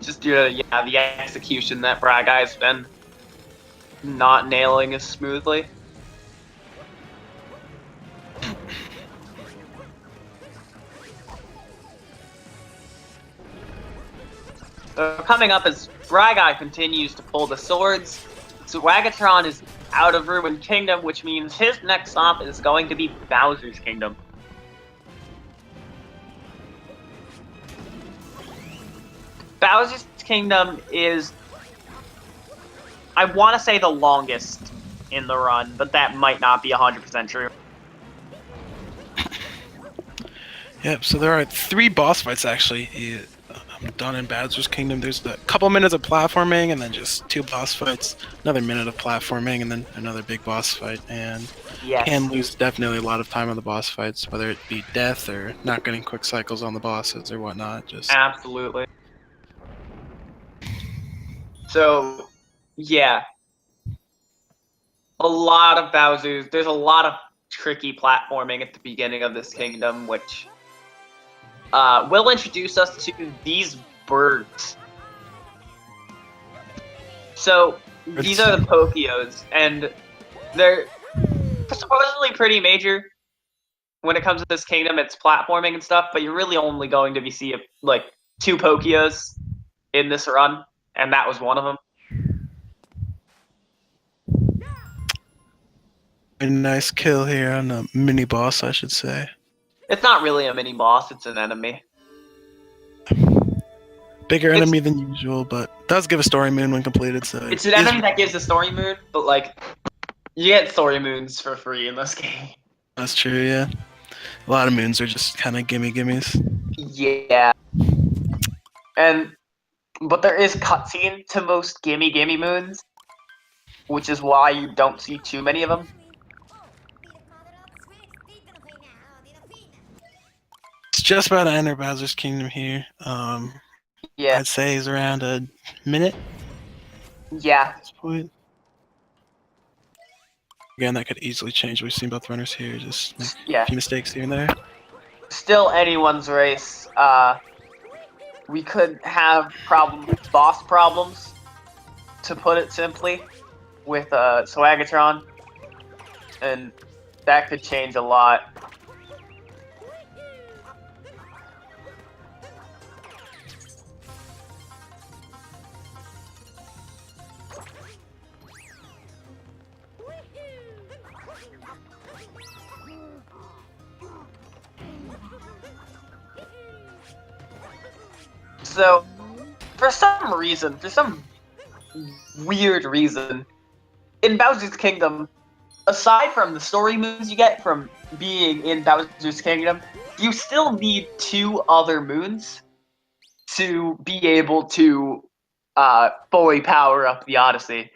Just due to, yeah, the execution that Briguy's been not nailing as smoothly. Coming up as Briguy continues to pull the swords, Swagatron is out of Ruined Kingdom, which means his next stop is going to be Bowser's Kingdom. Bowser's Kingdom is, I want to say, the longest in the run, but that might not be 100% true. Yep, so there are 3 boss fights actually done in Bowser's Kingdom. There's a couple minutes of platforming, and then just 2 boss fights, another minute of platforming, and then another big boss fight. And Yes. can lose definitely a lot of time on the boss fights, whether it be death or not getting quick cycles on the bosses or whatnot. Just Absolutely. So, yeah. A lot of Bowser's. There's a lot of tricky platforming at the beginning of this kingdom, which will introduce us to these birds. So, these are the Pokios, and they're supposedly pretty major when it comes to this kingdom. It's platforming and stuff, but you're really only going to be seeing, like, 2 Pokios in this run, and that was one of them. a nice kill here on a mini boss, I should say. It's not really a mini boss, it's an enemy. Bigger enemy than usual, but does give a story moon when completed. So it's an enemy that gives a story moon, but like you get story moons for free in this game. That's true, yeah. A lot of moons are just kind of gimmies. Yeah. But there is cutscene to most gimme moons, which is why you don't see too many of them. It's just about to enter Bowser's Kingdom here. Yeah. I'd say is around a minute. Yeah. At this point. Again, that could easily change. We've seen both runners here just make a few mistakes here and there. Still anyone's race. We could have boss problems, to put it simply, with Swagatron, and that could change a lot. So, for some weird reason, in Bowser's Kingdom, aside from the story moons you get from being in Bowser's Kingdom, you still need 2 other moons to be able to fully power up the Odyssey.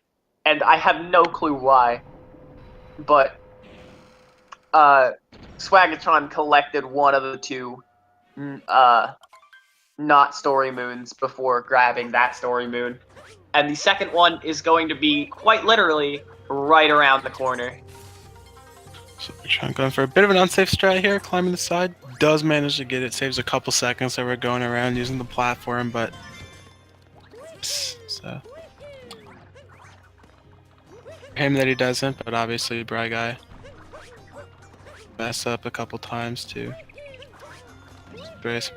And I have no clue why, but Swagatron collected one of the 2 not story moons before grabbing that story moon. And the second one is going to be quite literally right around the corner. So we're trying going for a bit of an unsafe strat here, climbing the side. Does manage to get it, saves a couple seconds that we're going around using the platform, but so him that he doesn't, but obviously Briguy mess up a couple times too. Brace.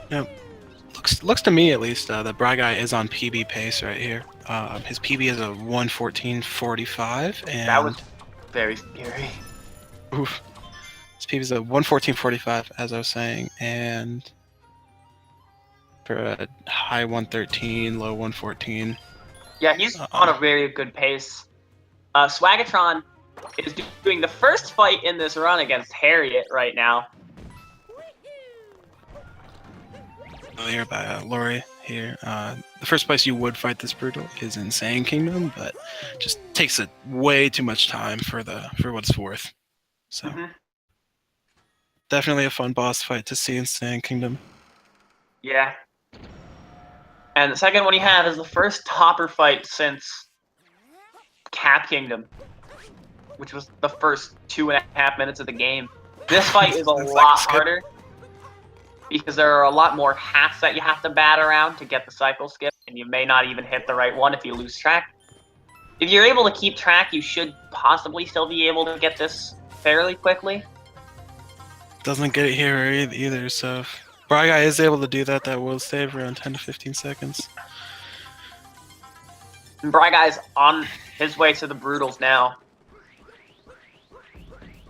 Yep. Looks to me at least that Briguy is on PB pace right here. His PB is a 1:14.45, and That was very scary. oof, his PB is a 1:14.45, as I was saying, and for a high 113, low 114. Yeah, he's on a very good pace. Swagatron is doing the first fight in this run against Harriet right now. Earlier by Lori here. The first place you would fight this brutal is in Sand Kingdom, but just takes it way too much time for what it's worth. So definitely a fun boss fight to see in Sand Kingdom. Yeah. And the second one you have is the first topper fight since Cap Kingdom, which was the first 2.5 minutes of the game. This fight is a lot harder because there are a lot more hats that you have to bat around to get the cycle skip, and you may not even hit the right one if you lose track. If you're able to keep track, you should possibly still be able to get this fairly quickly. Doesn't get it here either, so if Briguy is able to do that, that will save around 10 to 15 seconds. And Briguy's on his way to the Brutals now.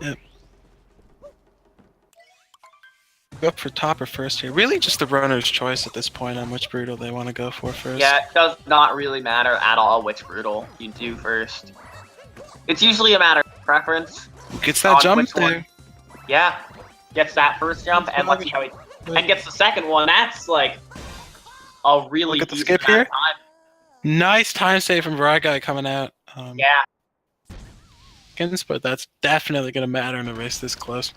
Yep. Go up for topper first here. Really just the runner's choice at this point on which brutal they want to go for first. Yeah, it does not really matter at all which brutal you do first. It's usually a matter of preference. Gets that jump there. One. Yeah, gets that first jump, and let's see how he and gets the second one. That's like a really Look at the easy skip here. time. Nice time save from Briguy coming out. Yeah. But that's definitely going to matter in a race this close.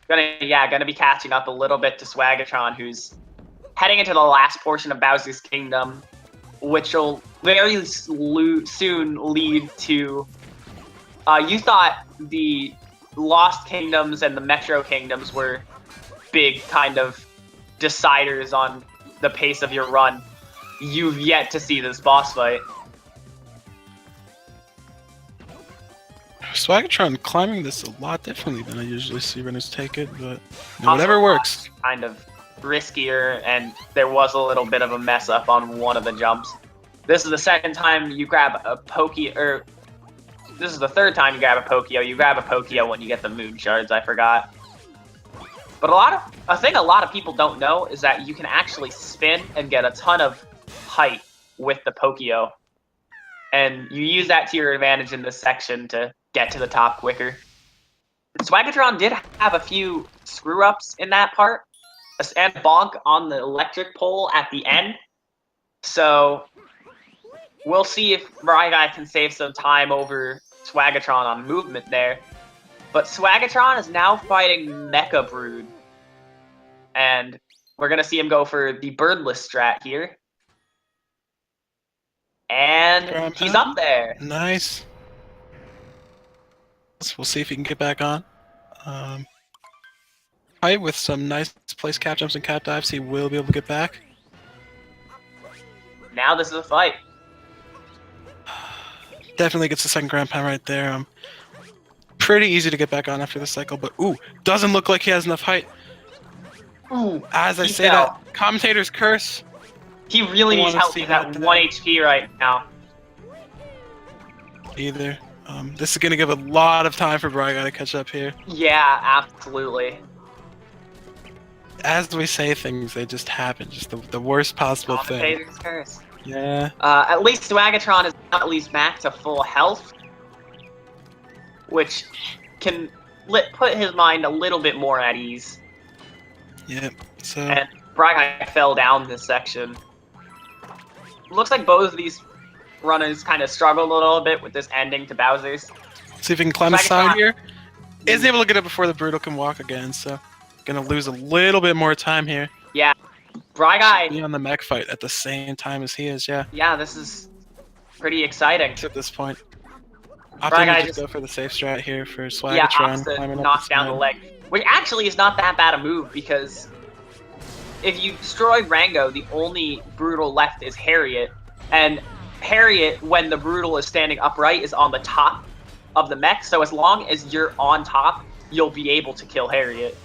Gonna be catching up a little bit to Swagatron, who's heading into the last portion of Bowser's Kingdom, which will very soon lead to. You thought the Lost Kingdoms and the Metro Kingdoms were big kind of deciders on the pace of your run. You've yet to see this boss fight. Swagatron climbing this a lot differently than I usually see runners take it, but whatever works. Kind of riskier, and there was a little bit of a mess up on one of the jumps. This is the second time you grab a Pokio, or this is the third time you grab a Pokio. You grab a Pokio when you get the Moon Shards, I forgot. But a thing a lot of people don't know is that you can actually spin and get a ton of height with the Pokio. And you use that to your advantage in this section to get to the top quicker. Swagatron did have a few screw-ups in that part, and bonk on the electric pole at the end. So we'll see if Briguy can save some time over Swagatron on movement there. But Swagatron is now fighting Mecha Brood. And we're going to see him go for the birdless strat here. And he's up there. Nice. We'll see if he can get back on. Fight with some nice place cap jumps and cap dives, he will be able to get back. Now this is a fight. Definitely gets the second ground pound right there. Pretty easy to get back on after the cycle, but ooh, doesn't look like he has enough height. Ooh, as I say that, commentator's curse. He really needs help. He's at 1 HP right now. Either. This is going to give a lot of time for Briguy to catch up here. Yeah, absolutely. As we say things, they just happen. Just the worst possible thing. Commentator's curse. Yeah. At least Swagatron is at least back to full health, which can put his mind a little bit more at ease. Yep. So. And Briguy fell down this section. Looks like both of these runners kind of struggled a little bit with this ending to Bowser's. See if he can climb the side here. Isn't able to get it before the Brutal can walk again, so gonna lose a little bit more time here. Yeah, Briguy, be on the mech fight at the same time as he is, yeah. yeah, this is pretty exciting. At this point. Opting Briguy to just go for the safe strat here for yeah, Swagatron, opts to climbing up knock the down the side. leg, which actually is not that bad a move because if you destroy Rango, the only Brutal left is Harriet, and Harriet, when the Brutal is standing upright, is on the top of the mech, so as long as you're on top, you'll be able to kill Harriet,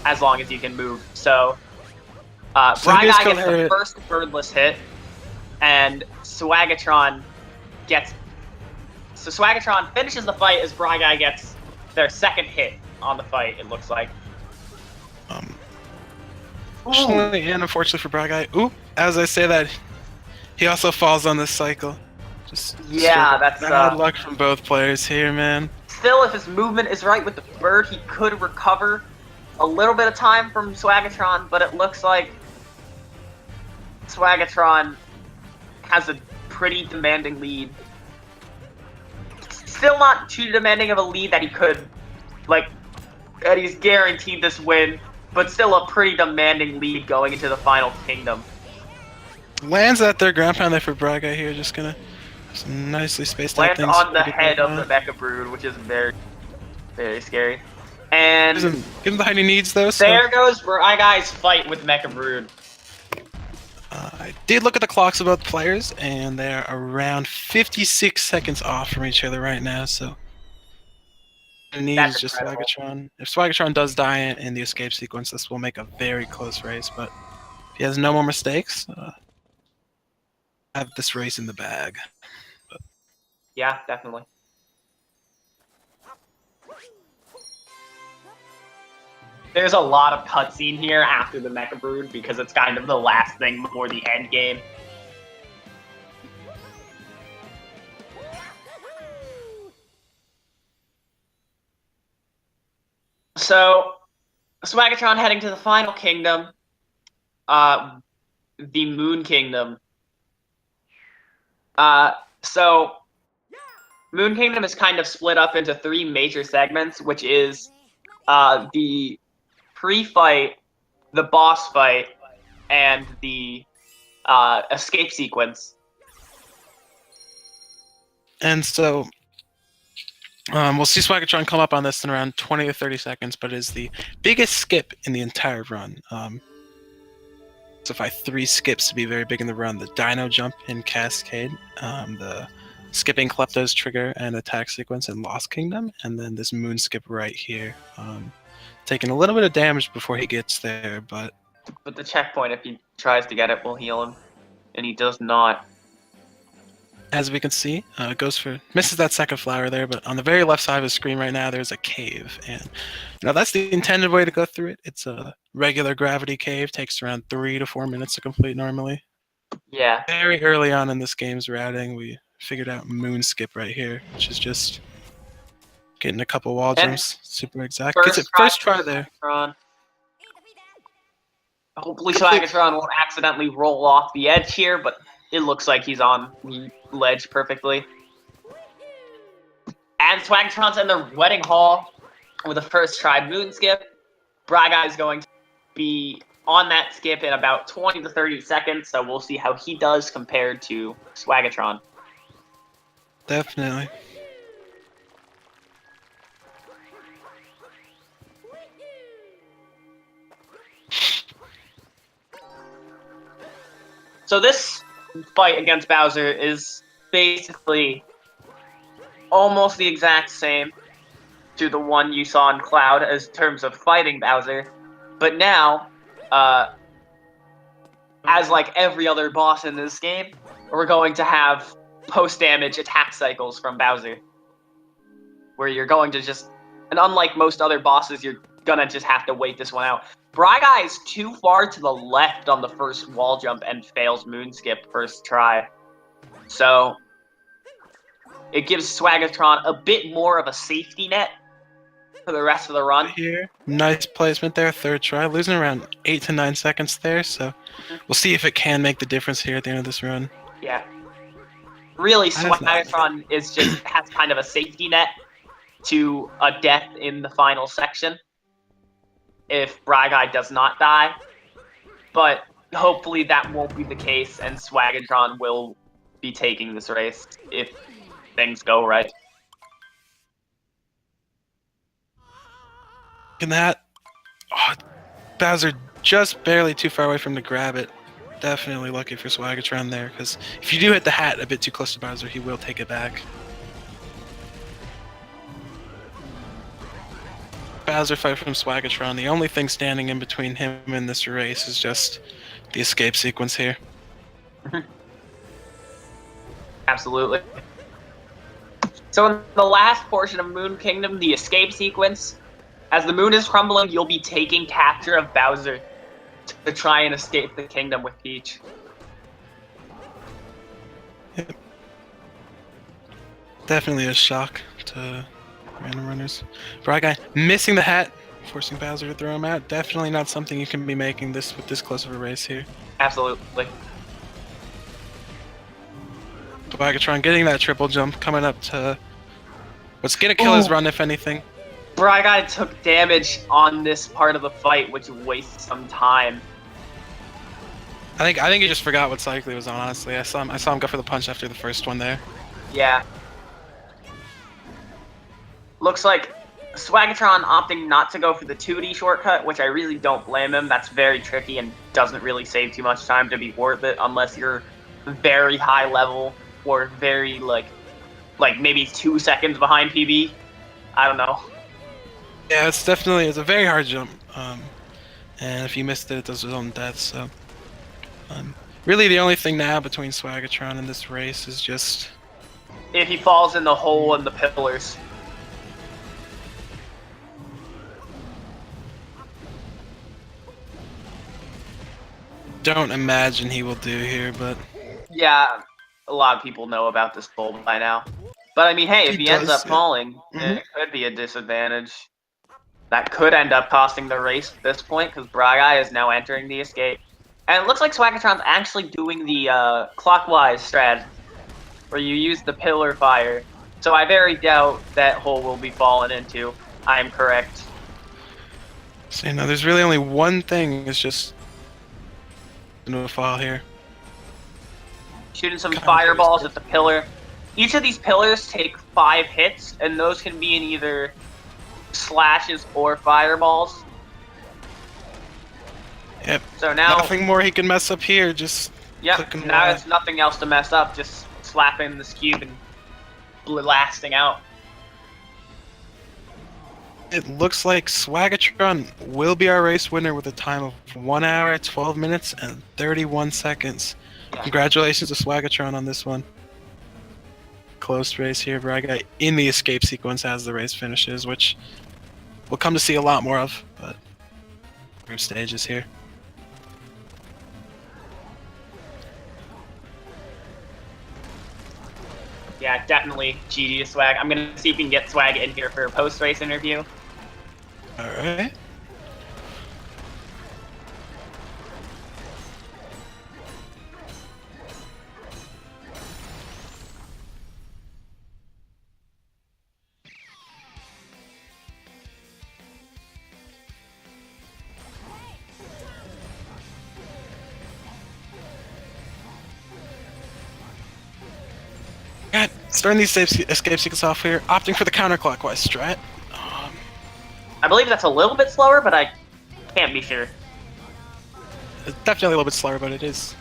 as long as you can move. So, Briguy gets the first birdless hit, and Swagatron gets... So Swagatron finishes the fight as Briguy gets their second hit on the fight, it looks like. Fortunately and unfortunately for Briguy, as I say that, he also falls on this cycle. Just yeah, that's bad luck from both players here, man. Still, if his movement is right with the bird, he could recover a little bit of time from Swagatron, but it looks like Swagatron has a pretty demanding lead. Still not too demanding of a lead that he could, like, that he's guaranteed this win, but still a pretty demanding lead going into the final kingdom. Lands that third ground pound there for Briguy here, just gonna some nicely spaced out Lands things. on the head of the Mecha Brood, which is very, very scary. And give him the height he needs though. So. There goes Briguy's fight with Mecha Brood. I did look at the clocks of both players, and they're around 56 seconds off from each other right now, so... It needs just Swagatron. If Swagatron does die in the escape sequence, this will make a very close race, but if he has no more mistakes, have this race in the bag. But... Yeah, definitely. There's a lot of cutscene here after the Mecha Brood because it's kind of the last thing before the end game. So, Swagatron heading to the final kingdom, the Moon Kingdom. So, Moon Kingdom is kind of split up into 3 major segments, which is the pre-fight, the boss fight, and the escape sequence. And so... we'll see Swagatron come up on this in around 20 to 30 seconds, but it is the biggest skip in the entire run. So if I 3 skips to be very big in the run, the Dino Jump in Cascade, the skipping Klepto's Trigger and Attack Sequence in Lost Kingdom, and then this Moon Skip right here. Taking a little bit of damage before he gets there, but the checkpoint, if he tries to get it, will heal him, and he does not. As we can see, misses that second flower there, but on the very left side of the screen right now, there's a cave, and that's the intended way to go through it. It's a regular gravity cave, takes around 3 to 4 minutes to complete normally. Yeah. Very early on in this game's routing, we figured out Moon Skip right here, which is just getting a couple wall jumps, super exact. Gets it first try there. Hopefully Swagatron won't accidentally roll off the edge here, but it looks like he's on the ledge perfectly. And Swagatron's in the wedding hall with the first try Moon Skip. Briguy is going to be on that skip in about 20 to 30 seconds, so we'll see how he does compared to Swagatron. Definitely. So this fight against Bowser is basically almost the exact same to the one you saw in Cloud as terms of fighting Bowser, but now, as like every other boss in this game, we're going to have post-damage attack cycles from Bowser, where you're going to just, and unlike most other bosses, you're gonna just have to wait this one out. Briguy is too far to the left on the first wall jump and fails Moon Skip first try. So, it gives Swagatron a bit more of a safety net for the rest of the run. Here, nice placement there, third try, losing around 8 to 9 seconds there, so we'll see if it can make the difference here at the end of this run. Yeah. Really, Swagatron has kind of a safety net to a death in the final section if Briguy does not die. But hopefully that won't be the case, and Swagatron will be taking this race if things go right. And that, oh, Bowser just barely too far away from to grab it. Definitely lucky for Swagatron there, because if you do hit the hat a bit too close to Bowser, he will take it back. Bowser fight from Swagatron. The only thing standing in between him and this race is just the escape sequence here. Absolutely. So in the last portion of Moon Kingdom, the escape sequence, as the moon is crumbling, you'll be taking capture of Bowser to try and escape the kingdom with Peach. Yep. Definitely a shock to random runners. Briguy missing the hat, forcing Bowser to throw him out. Definitely not something you can be making this with this close of a race here. Absolutely. Swagatron getting that triple jump, coming up to what's gonna kill his run if anything. Briguy took damage on this part of the fight, which wastes some time. I think he just forgot what cycle he was on. Honestly, I saw him go for the punch after the first one there. Yeah. Looks like Swagatron opting not to go for the 2D shortcut, which I really don't blame him. That's very tricky and doesn't really save too much time to be worth it unless you're very high level or very like maybe 2 seconds behind PB. I don't know. Yeah, it's a very hard jump, and if you missed it, it does result in death. So, really, the only thing now between Swagatron and this race is just if he falls in the hole in the pillars. don't imagine he will do here, but Yeah, a lot of people know about this hole by now. But I mean, hey, if he ends up falling, it could be a disadvantage. That could end up costing the race at this point, because Briguy is now entering the escape. And it looks like Swagatron's actually doing the clockwise strat, where you use the pillar fire. So I very doubt that hole will be fallen into. I am correct. so you know, there's really only one thing. It's just no fall here. Shooting some fireballs at the pillar. Each of these pillars take 5 hits, and those can be in either slashes or fireballs. Yep. So now nothing more he can mess up here. Just now it's nothing else to mess up. Just slapping this cube and blasting out. It looks like Swagatron will be our race winner with a time of 1 hour, 12 minutes, and 31 seconds. Yeah. Congratulations to Swagatron on this one. Close race here. Briguy in the escape sequence as the race finishes, which we'll come to see a lot more of, but group stages here. Yeah, definitely GG to Swag. I'm going to see if we can get Swag in here for a post-race interview. Alright. God, starting these escape sequence off here, opting for the counterclockwise strat. I believe that's a little bit slower, but I can't be sure. It's definitely a little bit slower, but it is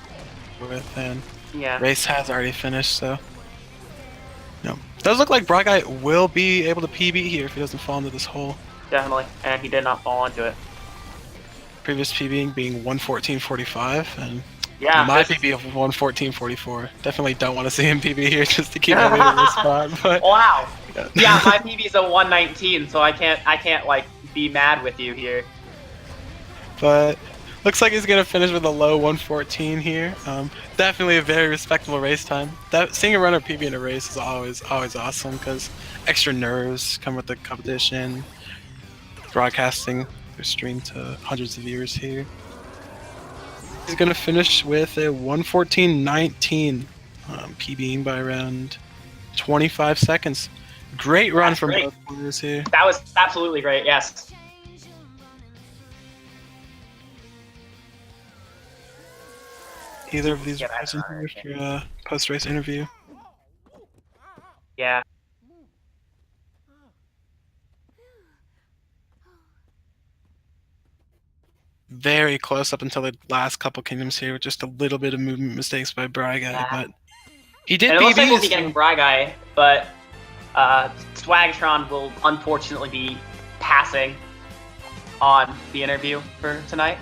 and race has already finished, so does look like Briguy will be able to PB here if he doesn't fall into this hole. Definitely, and he did not fall into it. Previous PB being 1:14.45, and my PB of 1:14.44. Definitely don't want to see him PB here just to keep him in the spot. But wow. Yeah, my PB is a 1:19, so I can't like be mad with you here. But looks like he's gonna finish with a low 1:14 here. Definitely a very respectable race time. Seeing a runner PB in a race is always awesome because extra nerves come with the competition. Broadcasting their stream to hundreds of viewers here. He's gonna finish with a 1:14.19, PBing by around 25 seconds. Great run from both players here. That was absolutely great. Yes. either of these Yeah, guys that's in right. here for a post-race interview. Yeah. Very close up until the last couple kingdoms here with just a little bit of movement mistakes by Briguy, Yeah. but he did And it looks like we'll be PB, getting Briguy, but Swagatron will unfortunately be passing on the interview for tonight.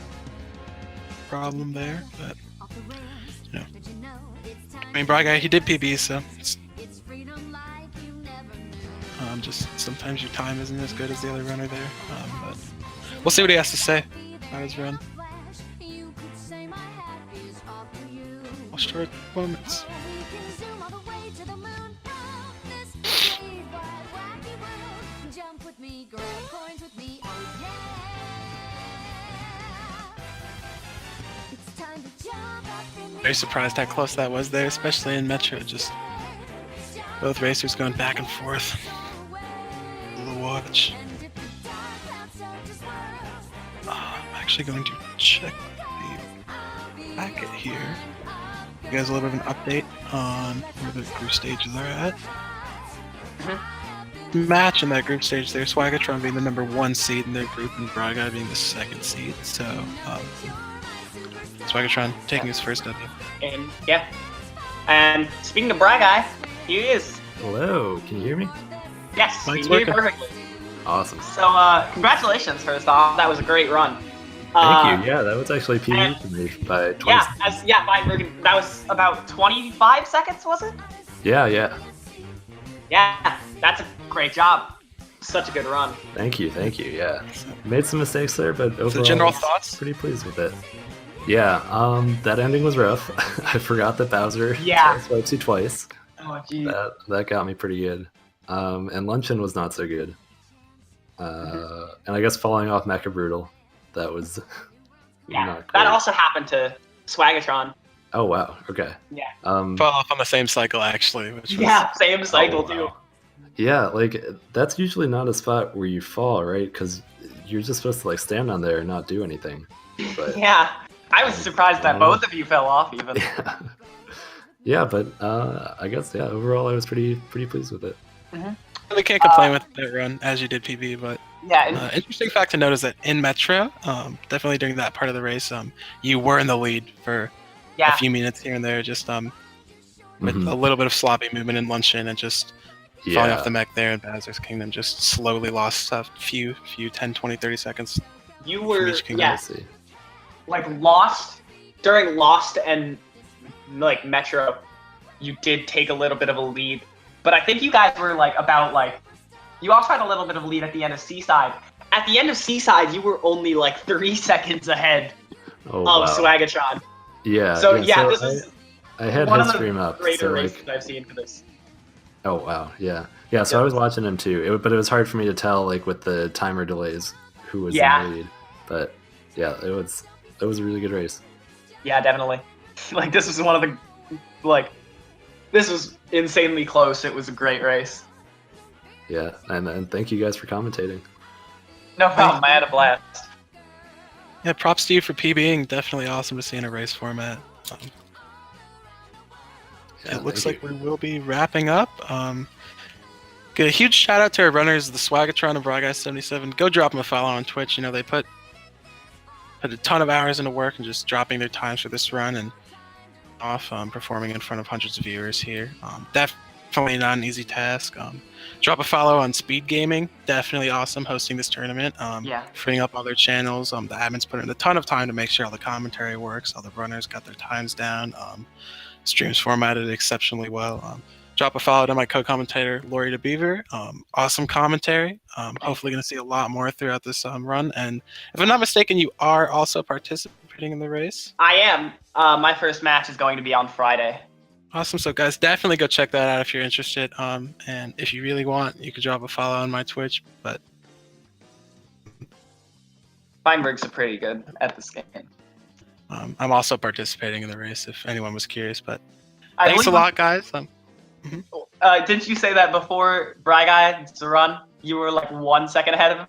problem there, but you know. I mean, Briguy, he did PB, so it's just sometimes your time isn't as good as the other runner there. But we'll see what he has to say about his run. Short moments. Very surprised how close that was there, especially in Metro. Just both racers going back and forth. The watch. I'm actually going to check the packet here. You guys a little bit of an update on where the group stages are at. Match in that group stage there, Swagatron being the number 1 seed in their group and Briguy being the 2nd seed. So, Swagatron taking his first W. And yeah. And speaking of Briguy, here he is. Hello, can you hear me? Yes, Mike's you hear me working. perfectly. Awesome. So, congratulations first off. That was a great run. Thank you. Yeah, that was actually PB to me by 20 Yeah, that was about 25 seconds, was it? Yeah. Yeah, that's a great job. Such a good run. Thank you. Yeah. Made some mistakes there, but overall, So general thoughts? pretty pleased with it. Yeah, that ending was rough. I forgot that Bowser swipes you twice. Oh, geez. That got me pretty good. And Luncheon was not so good. And I guess falling off Mecha Brutal, that was Yeah, not that great. also happened to Swagatron. Oh wow, okay. Yeah. Fall off on the same cycle, actually. Which was, Yeah, same cycle, Oh, too. wow. Yeah, like that's usually not a spot where you fall, right? Because you're just supposed to like stand on there and not do anything. But Yeah, I was surprised that both of you fell off, even. yeah, but I guess overall I was pretty pleased with it. We can't complain with that run as you did PB, but Yeah, interesting fact to note is that in Metro, definitely during that part of the race, you were in the lead for a few minutes here and there, just with a little bit of sloppy movement in Luncheon and just falling off the mech there, and Bowser's Kingdom just slowly lost a few 10, 20, 30 seconds. you were, each kingdom. yeah, like Lost, during Lost and like Metro, you did take a little bit of a lead. But I think you guys were like you also had a little bit of a lead at the end of Seaside. At the end of Seaside, you were only like 3 seconds ahead of Swagatron. Yeah. So this is I had one of Headstream the up. greater So, races I've seen for this. oh wow, yeah. So I was watching him too, but it was hard for me to tell like with the timer delays who was in the lead. But yeah, it was a really good race. Yeah, definitely. Like this was one of the this was insanely close. It was a great race. Yeah, and thank you guys for commentating. No problem. I had a blast. Yeah, props to you for PBing. Definitely awesome to see in a race format. It looks like we will be wrapping up. Get a huge shout out to our runners, the Swagatron and Briguy77. Go drop them a follow on Twitch. You know, they put a ton of hours into work and just dropping their times for this run and performing in front of hundreds of viewers here. Definitely not an easy task. Drop a follow on Speed Gaming. Definitely awesome hosting this tournament. Freeing up all their channels. The admins put in a ton of time to make sure all the commentary works. All the runners got their times down. Streams formatted exceptionally well. Drop a follow to my co-commentator, Lori DeBeaver. Awesome commentary. Hopefully going to see a lot more throughout this run. And if I'm not mistaken, you are also participating in the race? I am. My first match is going to be on Friday. Awesome. So guys, definitely go check that out if you're interested. And if you really want, you could drop a follow on my Twitch. But Feinberg's pretty good at this game. I'm also participating in the race if anyone was curious. But thanks a lot, guys. Didn't you say that before Briguy run? You were like 1 second ahead of him?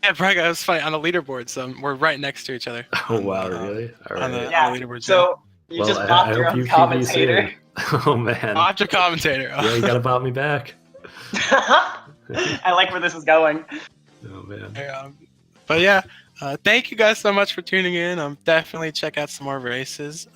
Yeah, Briguy was funny on the leaderboard, so we're right next to each other. Oh wow, really? All right. On the leaderboard. So You Well, just I bopped your hope own you commentator. PVC. Oh man. Watch your commentator. Yeah, you gotta bop me back. I like where this is going. Oh man. But yeah, thank you guys so much for tuning in. Definitely check out some more races.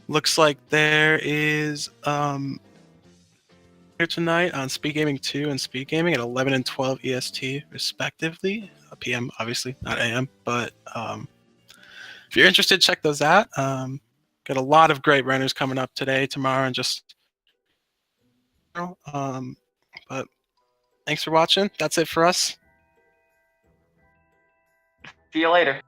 Looks like there is here tonight on Speed Gaming 2 and Speed Gaming at 11 and 12 EST respectively. PM, obviously, not AM. But if you're interested, check those out. Got a lot of great runners coming up today, tomorrow, and just but thanks for watching. That's it for us. See you later.